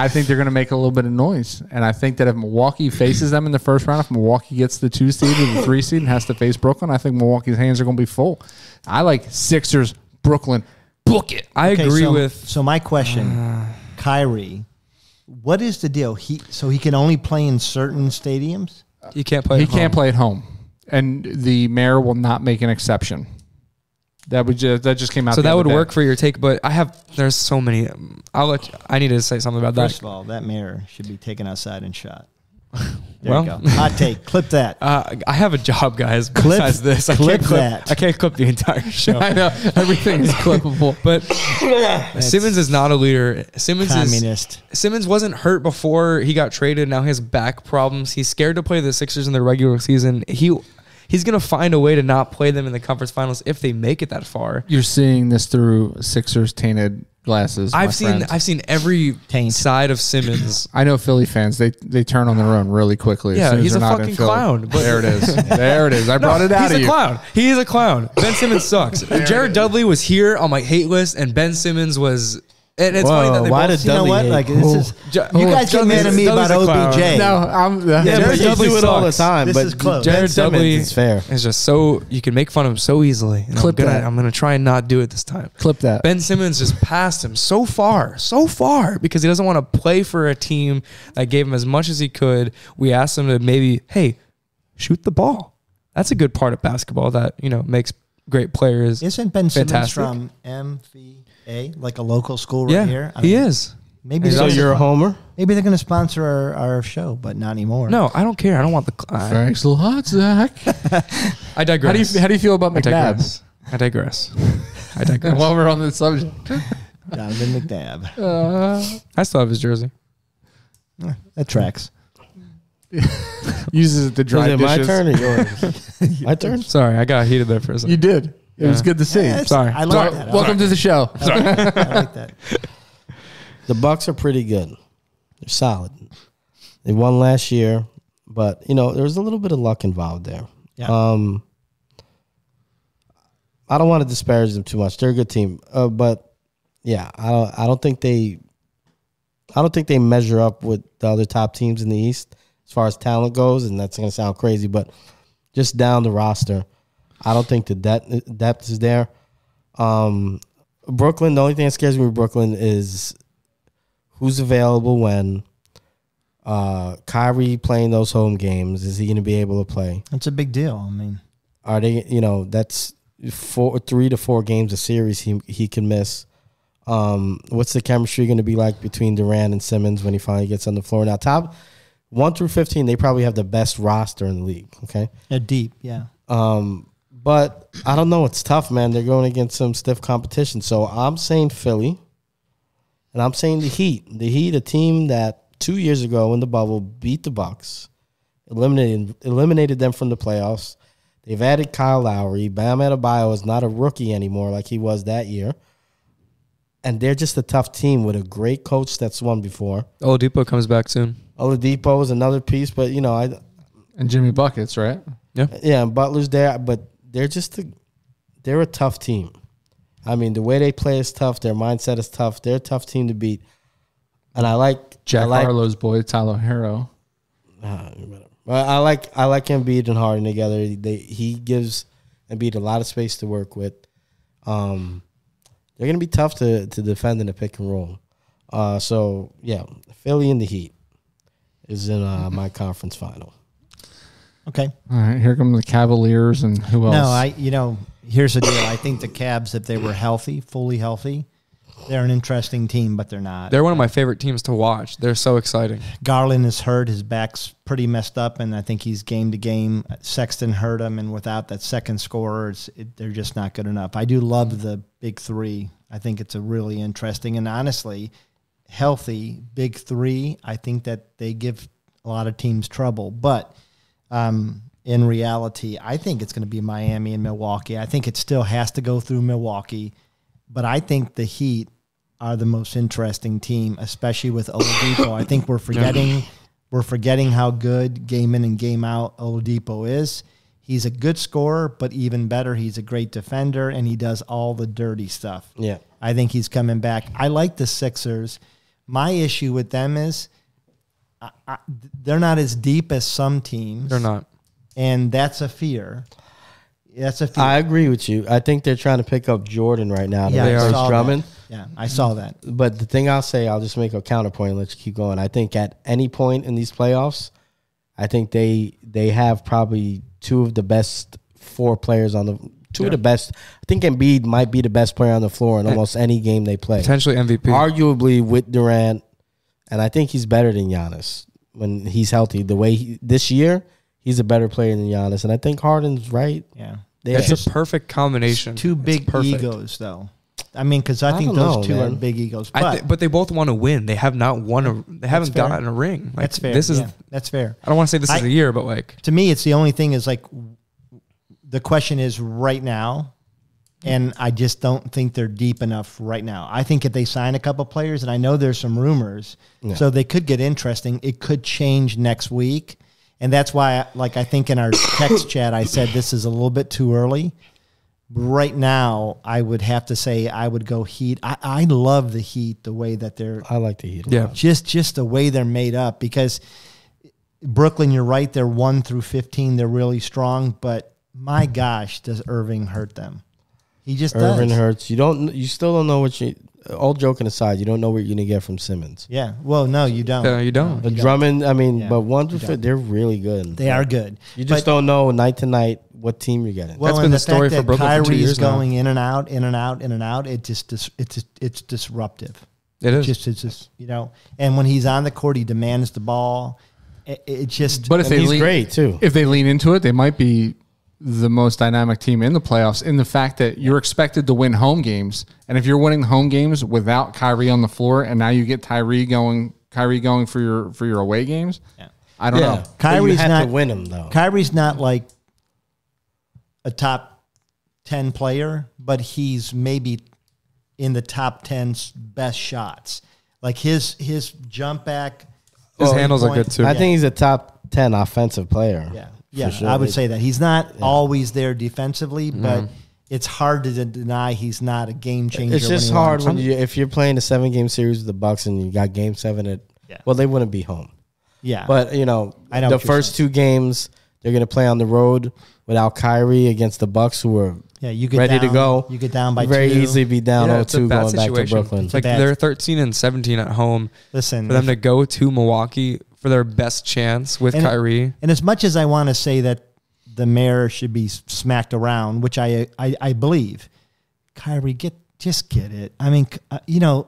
think they're going to make a little bit of noise. And I think that if Milwaukee faces them in the first round, if Milwaukee gets the 2 seed or the 3 seed and has to face Brooklyn, I think Milwaukee's hands are going to be full. I like Sixers, Brooklyn. Book it. I agree with. So my question, Kyrie, what is the deal? He can only play in certain stadiums? He can't play. He can't play at home, and the mayor will not make an exception. That just came out. So that would work for your take, but there's so many. I need to say something about that. First of all, that mayor should be taken outside and shot. There you go. Hot take. Clip that. I have a job, guys. Besides this, I can't clip the entire show. I know everything is clippable, but Simmons is not a leader. Simmons wasn't hurt before he got traded. Now he has back problems. He's scared to play the Sixers in the regular season. He's going to find a way to not play them in the conference finals if they make it that far. You're seeing this through Sixers tainted glasses. I've seen every side of Simmons. I know Philly fans, they turn on their own really quickly. Yeah, he's a fucking clown. But there it is. There it is. I brought it out of you. He's a clown. He is a clown. Ben Simmons sucks. Jared Dudley was here on my hate list, and Ben Simmons was. And it's funny that they both. You know what? Like this is. You guys get mad at me about OBJ. No, Jared Dudley do it all the time. This but is close. Jared Dudley is fair. It's just so you can make fun of him so easily. Clip that. I'm gonna try and not do it this time. Clip that. Ben Simmons just passed him so far because he doesn't want to play for a team that gave him as much as he could. We asked him to maybe, hey, shoot the ball. That's a good part of basketball that makes great players. Isn't Ben Simmons fantastic. From MVA, like a local school right here? He is. Maybe so you're a homer? Maybe they're going to sponsor our show, but not anymore. No, I don't care. I don't want the. Thanks a lot, Zach. I digress. How do you feel about McNabb? I digress. While we're on the subject, Donovan McNabb. I still have his jersey. That tracks. Uses it to dry dishes. My turn or yours? My turn? Sorry, I got heated there for a second. You did. It was good to see. Yeah, Sorry. I like that. Welcome to the show. I like that. The Bucks are pretty good. They're solid. They won last year, but there was a little bit of luck involved there. Yeah. I don't want to disparage them too much. They're a good team, but yeah, I don't think they measure up with the other top teams in the East as far as talent goes, and that's going to sound crazy, but just down the roster, I don't think the depth is there. Brooklyn, the only thing that scares me with Brooklyn is who's available when. Kyrie playing those home games, is he going to be able to play? That's a big deal. I mean, are they? That's 3 to 4 games a series he can miss. What's the chemistry going to be like between Durant and Simmons when he finally gets on the floor? Now, top 1 through 15, they probably have the best roster in the league. Okay, they're deep, yeah. But I don't know. It's tough, man. They're going against some stiff competition. So I'm saying Philly, and I'm saying the Heat. The Heat, a team that 2 years ago in the bubble beat the Bucks, eliminated them from the playoffs. They've added Kyle Lowry. Bam Adebayo is not a rookie anymore like he was that year. And they're just a tough team with a great coach that's won before. Oladipo comes back soon. Oladipo is another piece, but and Jimmy Buckets, right? Yeah. Yeah, and Butler's there, but they're just they're a tough team. I mean, the way they play is tough. Their mindset is tough. They're a tough team to beat. And I like Jack Harlow's boy, Tyler Harrow. I like Embiid and Harden together. He gives Embiid a lot of space to work with. They're going to be tough to defend in the pick and roll. So, yeah, Philly and the Heat is in my conference final. Okay. All right, here come the Cavaliers and who else? No, here's the deal. I think the Cavs, if they were healthy, fully healthy, they're an interesting team, but they're not. They're one of my favorite teams to watch. They're so exciting. Garland is hurt. His back's pretty messed up, and I think he's game to game. Sexton hurt him, and without that second scorer, they're just not good enough. I do love the big three. I think it's a really interesting and honestly healthy big three. I think that they give a lot of teams trouble, but in reality, I think it's going to be Miami and Milwaukee. I think it still has to go through Milwaukee, but I think the Heat are the most interesting team, especially with Oladipo. I think we're forgetting how good game in and game out Oladipo is. He's a good scorer, but even better, he's a great defender, and he does all the dirty stuff. Yeah. I think he's coming back. I like the Sixers. My issue with them is they're not as deep as some teams. They're not. And that's a fear. That's a fear. I agree with you. I think they're trying to pick up Jordan right now. Yeah, They I are. saw Drummond. that. Yeah, I saw that. But the thing I'll say, I'll just make a counterpoint and let you keep going. I think at any point in these playoffs, I think they have probably two of the best four players on the two of the best. I think Embiid might be the best player on the floor in almost any game they play. Potentially MVP. Arguably with Durant, and I think he's better than Giannis when he's healthy. The way this year, he's a better player than Giannis, and I think Harden's right. Yeah. It's a perfect combination. Two big perfect. egos, though. I mean, because I think don't those know, two are man. big egos. But But they both want to win. They have not won They haven't fair. gotten a ring. Like, that's fair. This is. Yeah, that's fair. I don't want to say this is a year, but like To me, it's the only thing is like the question is right now, and I just don't think they're deep enough right now. I think if they sign a couple players, and I know there's some rumors, so they could get interesting. It could change next week, and that's why, I think in our text chat, I said this is a little bit too early. Right now, I would have to say I would go Heat. I love the Heat, the way that they're I like the Heat. just the way they're made up, because Brooklyn, you're right, they're 1 through 15, they're really strong, but my gosh, does Irving hurt them? He just Irving does. hurts. You still don't know what you. All joking aside, you don't know what you're gonna get from Simmons. Yeah. Well, no, you don't. you don't. But Drummond, I mean, Yeah, but 1 through you 15, they're really good. They are good. You just But- don't know night to night what team you're getting. Well, That's and been the fact story for that Brooklyn for 2 Kyrie's years now. going in and out, in and out, in and out. It's disruptive. It is. It's just And when he's on the court, he demands the ball. It just. But if And they he's lean, great too. if they lean into it, they might be the most dynamic team in the playoffs, in the fact that you're expected to win home games. And if you're winning home games without Kyrie on the floor, and now you get Kyrie going for your away games, I don't know. Kyrie's you have not to win them though. Kyrie's not like a top 10 player, but he's maybe in the top 10 best shots. Like his jump back, His handles are good too. I think he's a top 10 offensive player. Yeah, sure. I would say that he's not always there defensively, but it's hard to deny he's not a game changer. It's just when he hard wants. if you're playing a 7-game series with the Bucks and you got Game 7 well, they wouldn't be home. Yeah, But I know the what you're first saying. 2 games they're going to play on the road without Kyrie against the Bucks, who are you get ready down, to go. You get down by very 2. easily be down Yeah, it's a 0-2 bad going back to situation. Brooklyn. It's like bad- they're 13 and 17 at home. Listen, For them to go to Milwaukee for their best chance with And- Kyrie. and as much as I want to say that the mayor should be smacked around, which I believe, Kyrie, just get it. I mean,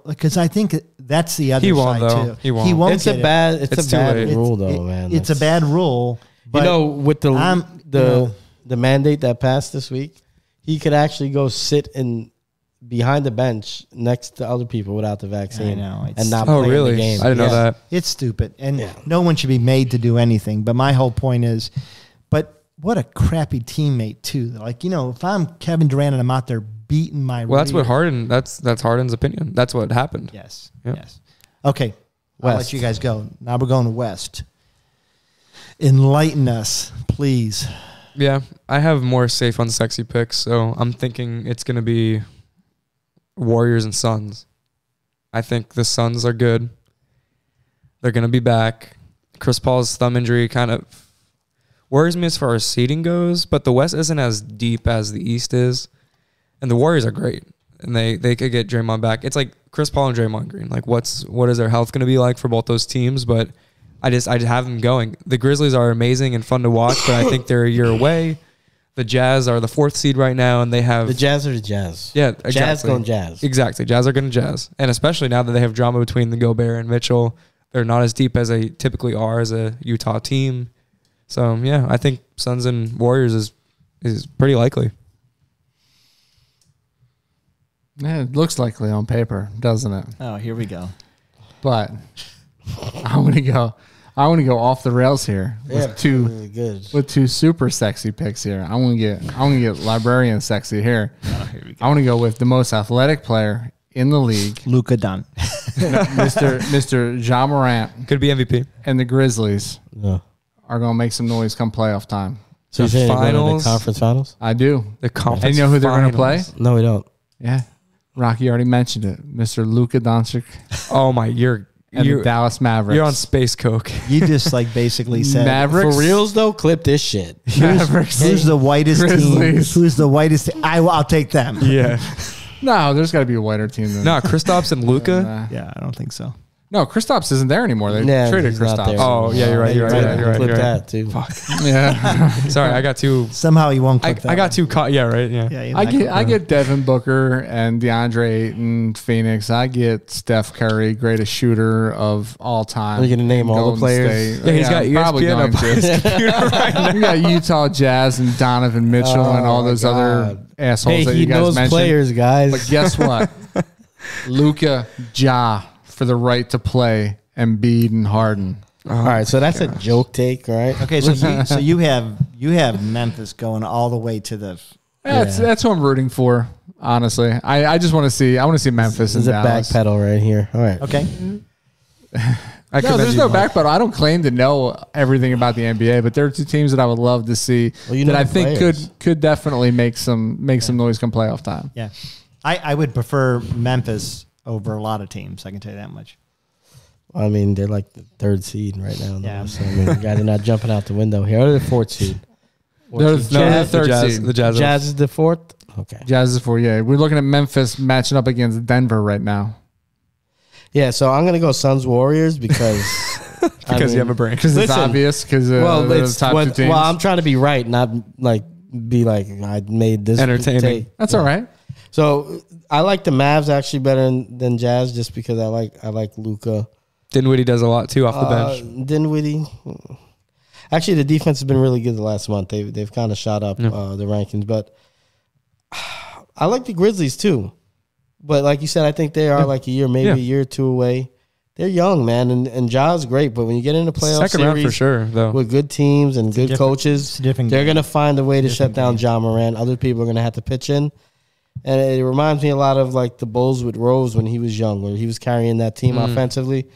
because I think that's the other He side won't, though. too. He won't. It's a get it. bad It's too bad late. rule though, man. It's a bad rule. But with the mandate that passed this week, he could actually go sit behind the bench next to other people without the vaccine. I know, and not Oh, play really? in the game. I didn't know that. It's stupid, and no one should be made to do anything. But my whole point is, but what a crappy teammate too. Like if I'm Kevin Durant and I'm out there beating my Well, that's what rear- Harden. That's Harden's opinion. That's what happened. Yes, Yeah. yes. Okay, I'll let West. you guys go. Now we're going to West. Enlighten us, please. Yeah, I have more safe, unsexy picks, so I'm thinking it's going to be Warriors and Suns. I think the Suns are good. They're going to be back. Chris Paul's thumb injury kind of worries me as far as seeding goes, but the West isn't as deep as the East is, and the Warriors are great, and they could get Draymond back. It's like Chris Paul and Draymond Green. Like, what is their health going to be like for both those teams? But I just have them going. The Grizzlies are amazing and fun to watch, but I think they're a year away. The Jazz are the 4th seed right now, and they have The Jazz are the Jazz. Yeah, exactly. Jazz going Jazz. Exactly. Jazz are going to Jazz. And especially now that they have drama between the Gobert and Mitchell, they're not as deep as they typically are as a Utah team. So, yeah, I think Suns and Warriors is pretty likely. Yeah, it looks likely on paper, doesn't it? Oh, here we go. But I'm gonna go off the rails here with two really good. with two super sexy picks here. I want to get librarian sexy here. Oh, here we go. I want to go with the most athletic player in the league, Luka Doncic. Mr. Ja Morant, Could be MVP. and the Grizzlies No. are gonna make some noise come playoff time. So The you're saying they're going to finals? the conference finals? I do. The conference And you know who they're gonna play? finals. No, we don't. Yeah, Rocky already mentioned it, Mr. Luka Doncic Oh, my. and the Dallas Mavericks. You're on space coke. You just like basically said Mavericks. For reals, though, clip this shit. Mavericks. Who's the whitest team? Grizzlies. Who's the whitest? I'll take them. Yeah. No, there's got to be a whiter team than No, Kristaps and Luka. Yeah, I don't think so. No, Kristaps isn't there anymore. They Yeah, traded he's not Kristaps. there. Oh, yeah, you're right. You're right. You're right. Clip You're right. that, too. Yeah, Sorry, I got too. Somehow he won't click that. I got one. too caught. Yeah, right. Yeah. Yeah, I get Devin Booker and DeAndre Ayton, Phoenix. I get Steph Curry, greatest shooter of all time. Are you gonna name all the Golden players? State. Yeah, he's got probably ESPN going up on his computer right now. You got Utah Jazz and Donovan Mitchell and all those other assholes Hey, that he you guys knows mentioned. players, guys. But guess what? Luka, Ja for the right to play Embiid and Harden. All right, so that's a joke take, right? Okay, so you have Memphis going all the way to the. That's who I'm rooting for. Honestly, I just want to see. I want to see Memphis This and is a Dallas. backpedal right here. All right. Okay. No, there's no backpedal. I don't claim to know everything about the NBA, but there are two teams that I would love to see Well, you know that I the think players. could definitely make some noise come playoff time. Yeah, I would prefer Memphis over a lot of teams. I can tell you that much. I mean, they're like the 3rd seed right now. Though, Yeah. So, I mean, you guys are not jumping out the window here. Or the 4th seed. They're seed. the third Jazz, seed. the Jazz. Jazz is the 4th? Okay. Jazz is 4. Yeah, we're looking at Memphis matching up against Denver right now Yeah, so I'm going to go Suns Warriors because. Because you have a brain. because it's Listen, obvious. Because Well, they're the it's top when, two teams. well, I'm trying to be right, not like be like I made this Entertaining. take. That's all right. So I like the Mavs actually better than Jazz just because I like Luka. Dinwiddie does a lot too off the bench. Dinwiddie. Actually, the defense has been really good the last month. They've kind of shot up the rankings, but I like the Grizzlies too. But like you said, I think they are like a year or two away. They're young, man, and Ja's great. But when you get into playoff Second round series for sure, though. with good teams and good coaches, it's a different they're game. going to find a way to shut down Ja Morant. Other people are going to have to pitch in. And it reminds me a lot of like the Bulls with Rose when he was young, where he was carrying that team offensively.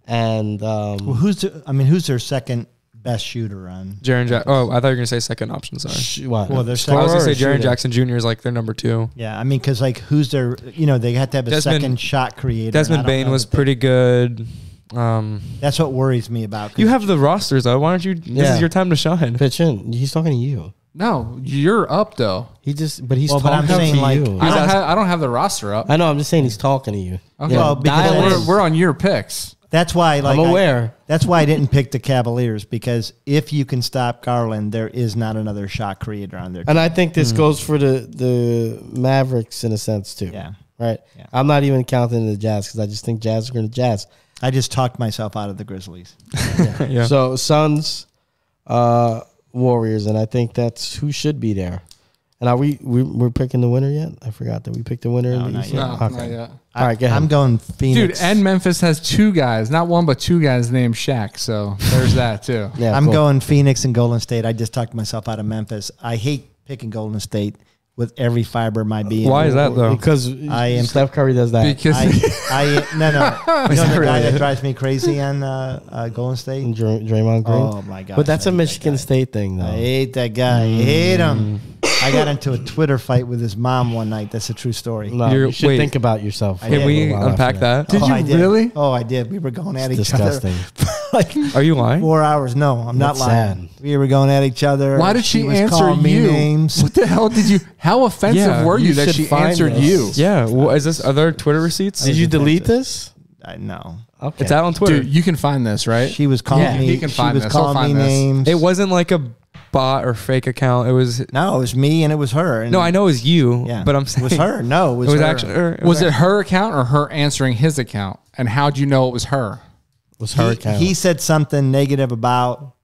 And Well, who's their second best shooter on? Jaren Jackson. Oh, I thought you were gonna say second option. Sorry. what? Well, their I was second. gonna say Scorer or Jaren shooter? Jackson Jr. is like their number 2. Yeah, I mean, because like who's their? They have to have a Desmond- second shot creator. and I Desmond don't Bane know was that they- pretty good. That's what worries me about. 'cause You have the rosters though. Why don't you? This Yeah. is your time to shine. pitch in. He's talking to you. No, you're up though. He's But I'm talking saying, to like, you. I don't have the roster up. I know. I'm just saying he's talking to you. Okay. You know, Well, because dial that's- in. We're on your picks. That's why, like, I'm aware. that's why I didn't pick the Cavaliers, because if you can stop Garland, there is not another shot creator on there. And I think this goes for the Mavericks in a sense too. Yeah. Right. Yeah. I'm not even counting the Jazz because I just think Jazz are going to Jazz. I just talked myself out of the Grizzlies. Yeah. So Suns, Warriors, and I think that's who should be there. And are we're picking the winner yet? I forgot that we picked the winner. No, in the not East yet. yet? No, Okay. not yet. All right, go ahead. I'm going Dude, Phoenix. and Memphis has 2 guys, not one but 2 guys named Shaq. So there's that too. Yeah, I'm cool. going Phoenix and Golden State. I just talked myself out of Memphis. I hate picking Golden State with every fiber of my being. Why is that though? Because I am Steph Curry does that. Because no. You know the guy that drives me crazy on Golden State? And Draymond Green. Oh my god! But that's a Michigan State thing, though. I hate that guy. I hate him. I got into a Twitter fight with his mom one night. That's a true story. No, you should think about yourself. Can we unpack that? Did Oh, you I did. really? Oh, I did. We were going at each Disgusting. other. Like Are you lying? 4 hours. No, I'm not That's lying. sad. We were going at each other. Why did she was answer calling me you? names. What the hell did you? How offensive Yeah, were you you that should she find answered this. you? Yeah. Well, is this other Twitter receipts? Did you delete this? No. Okay. It's out on Twitter. Dude, you can find this, right? She was calling Yeah, me. he can she find was this. He'll calling me find this. names. It wasn't like a bot or fake account. It was. No, it was me and it was her. And No, I know it was you. Yeah, But I'm it saying was her. No, it was, It was her. actually her. Was it her account or her answering his account? And how'd you know it was her? was her account. He said something negative about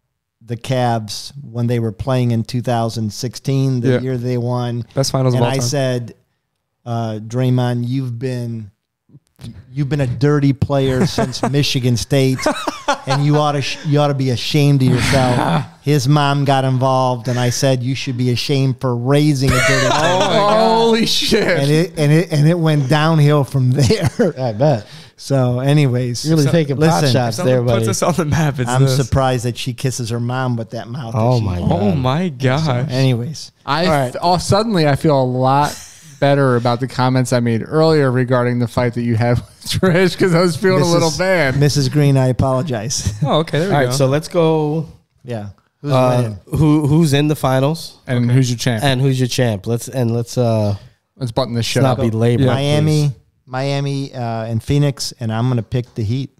the Cavs when they were playing in 2016, the Yeah. year they won. best finals And of all I time? said, Draymond, you've been a dirty player since Michigan State, and you ought to be ashamed of yourself. His mom got involved, and I said you should be ashamed for raising a dirty player. Holy shit! And it went downhill from there. I bet. So, anyways, You're really taking pot listen, shots Someone there, puts buddy. us on the map. It's I'm this. surprised that she kisses her mom with that mouth. that Oh she- my god. Oh my gosh. Anyways, Suddenly I feel a lot better about the comments I made earlier regarding the fight that you had with Trish because I was feeling a little bad. Mrs. Green, I apologize. Oh, okay. There we All go. right, so let's go. Yeah. Who's winning? Who's in the finals And who's your champ? and who's your champ? Let's button this shit not up. be labor. Miami, and Phoenix, and I'm going to pick the Heat.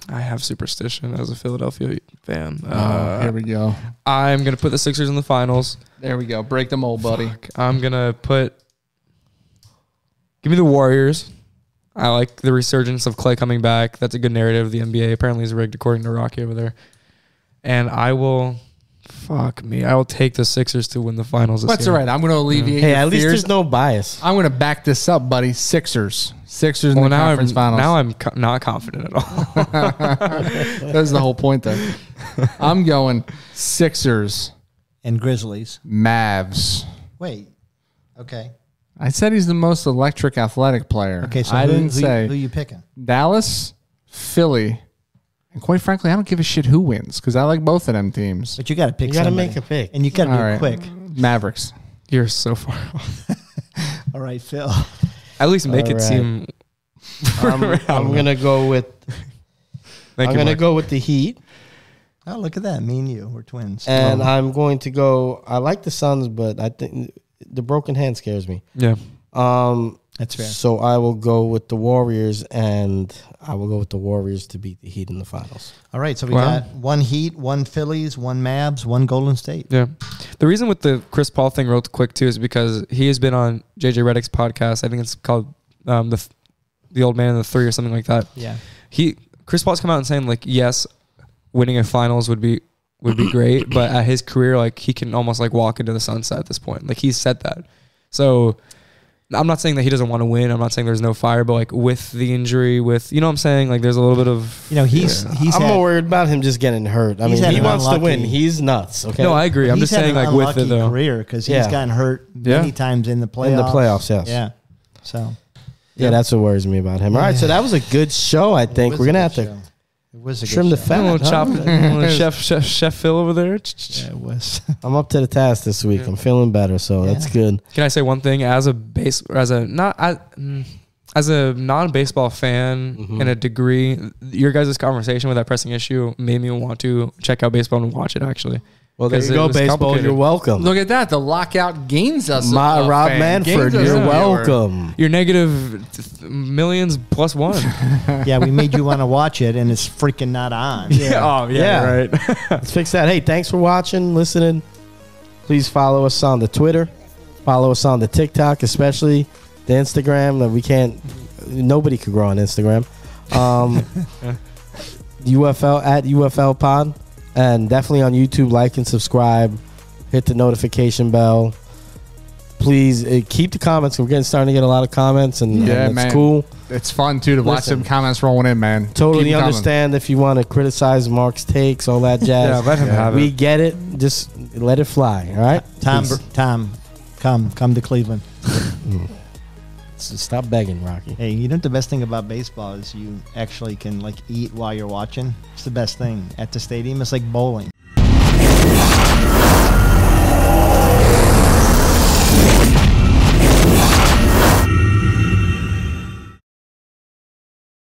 I have superstition as a Philadelphia fan. Here we go. I'm gonna put the Sixers in the finals. There we go. Break the mold, buddy. I'm gonna give me the Warriors. I like the resurgence of Clay coming back. That's a good narrative of the NBA. Apparently, he's rigged according to Rocky over there. And I will take the Sixers to win the finals. That's all right. I'm going to alleviate Hey, your at least fears. there's no bias. I'm going to back this up, buddy. Sixers in Well, the now conference finals. Now I'm not confident at all. That's the whole point, though. I'm going Sixers, And Grizzlies. Mavs. Wait. Okay. I said he's the most electric athletic player. Okay, so I who, didn't who, say who you picking? Dallas, Philly, and quite frankly, I don't give a shit who wins because I like both of them teams. But you got to pick You got to somebody. make a pick. And you got to be All right. quick. Mavericks. You're so far off. All right, Phil. At least make All it right. seem. I'm gonna go with. Thank I'm you, gonna Mike. go with the Heat, Oh, look at that. Me and you. We're twins. and I'm going to go. I like the Suns, but I think the broken hand scares me. Yeah. That's fair. So I will go with the Warriors, and I will go with the Warriors to beat the Heat in the finals. All right, so we Wow. got one Heat, one Phillies, one Mavs, one Golden State. Yeah. The reason with the Chris Paul thing real quick too is because he has been on JJ Redick's podcast. I think it's called the Old Man and the Three or something like that. Yeah. Chris Paul's come out and saying like, yes, winning a finals would be great, but at his career, like he can almost like walk into the sunset at this point. Like he's said that. So I'm not saying that he doesn't want to win. I'm not saying there's no fire, but like with the injury, with you know what I'm saying, like there's a little bit of He's I'm had, more worried about him just getting hurt. I He's mean, had he an wants to win. unlucky- He's nuts. Okay. No, I agree. I'm he's just had saying an like with it unlucky though. career because he's Yeah. gotten hurt many Yeah. times in the playoffs. In the playoffs, yes. Yeah. So Yeah, that's what worries me about him. All right, so that was a good show. I think we're gonna have to It was a trim good the show. fat. Little huh? chop, little chef Phil over there. Yeah, it was. I'm up to the task this week. I'm feeling better, so that's good. Can I say one thing as a non-baseball fan in a degree, your guys' conversation with that pressing issue made me want to check out baseball and watch it actually. Well, there 'Cause you it go, was baseball. complicated. You're welcome. Look at that. The lockout gains us. My a Rob fan. Manford, Gains us you're a viewer. welcome. You're negative millions plus one. Yeah, we made you want to watch it, and it's freaking not on. Oh Yeah. right. Let's fix that. Hey, thanks for watching, listening. Please follow us on the Twitter. Follow us on the TikTok, especially the Instagram. That we can't. Nobody could grow on Instagram. UFL at UFL Pod, and definitely on YouTube. Like and subscribe. Hit the notification bell. Please keep the comments. We're starting to get a lot of comments, and Yeah, it's man. cool. It's fun too to watch Listen. some comments rolling in, man. Totally Keep 'em coming. understand if you want to criticize Mark's takes, all that jazz. Yeah, let him have We it. get it. Just let it fly. All right. Tom, Peace. Tom, Come to Cleveland. Stop begging, Rocky. Hey, you know what the best thing about baseball is you actually can like eat while you're watching. It's the best thing at the stadium. It's like bowling.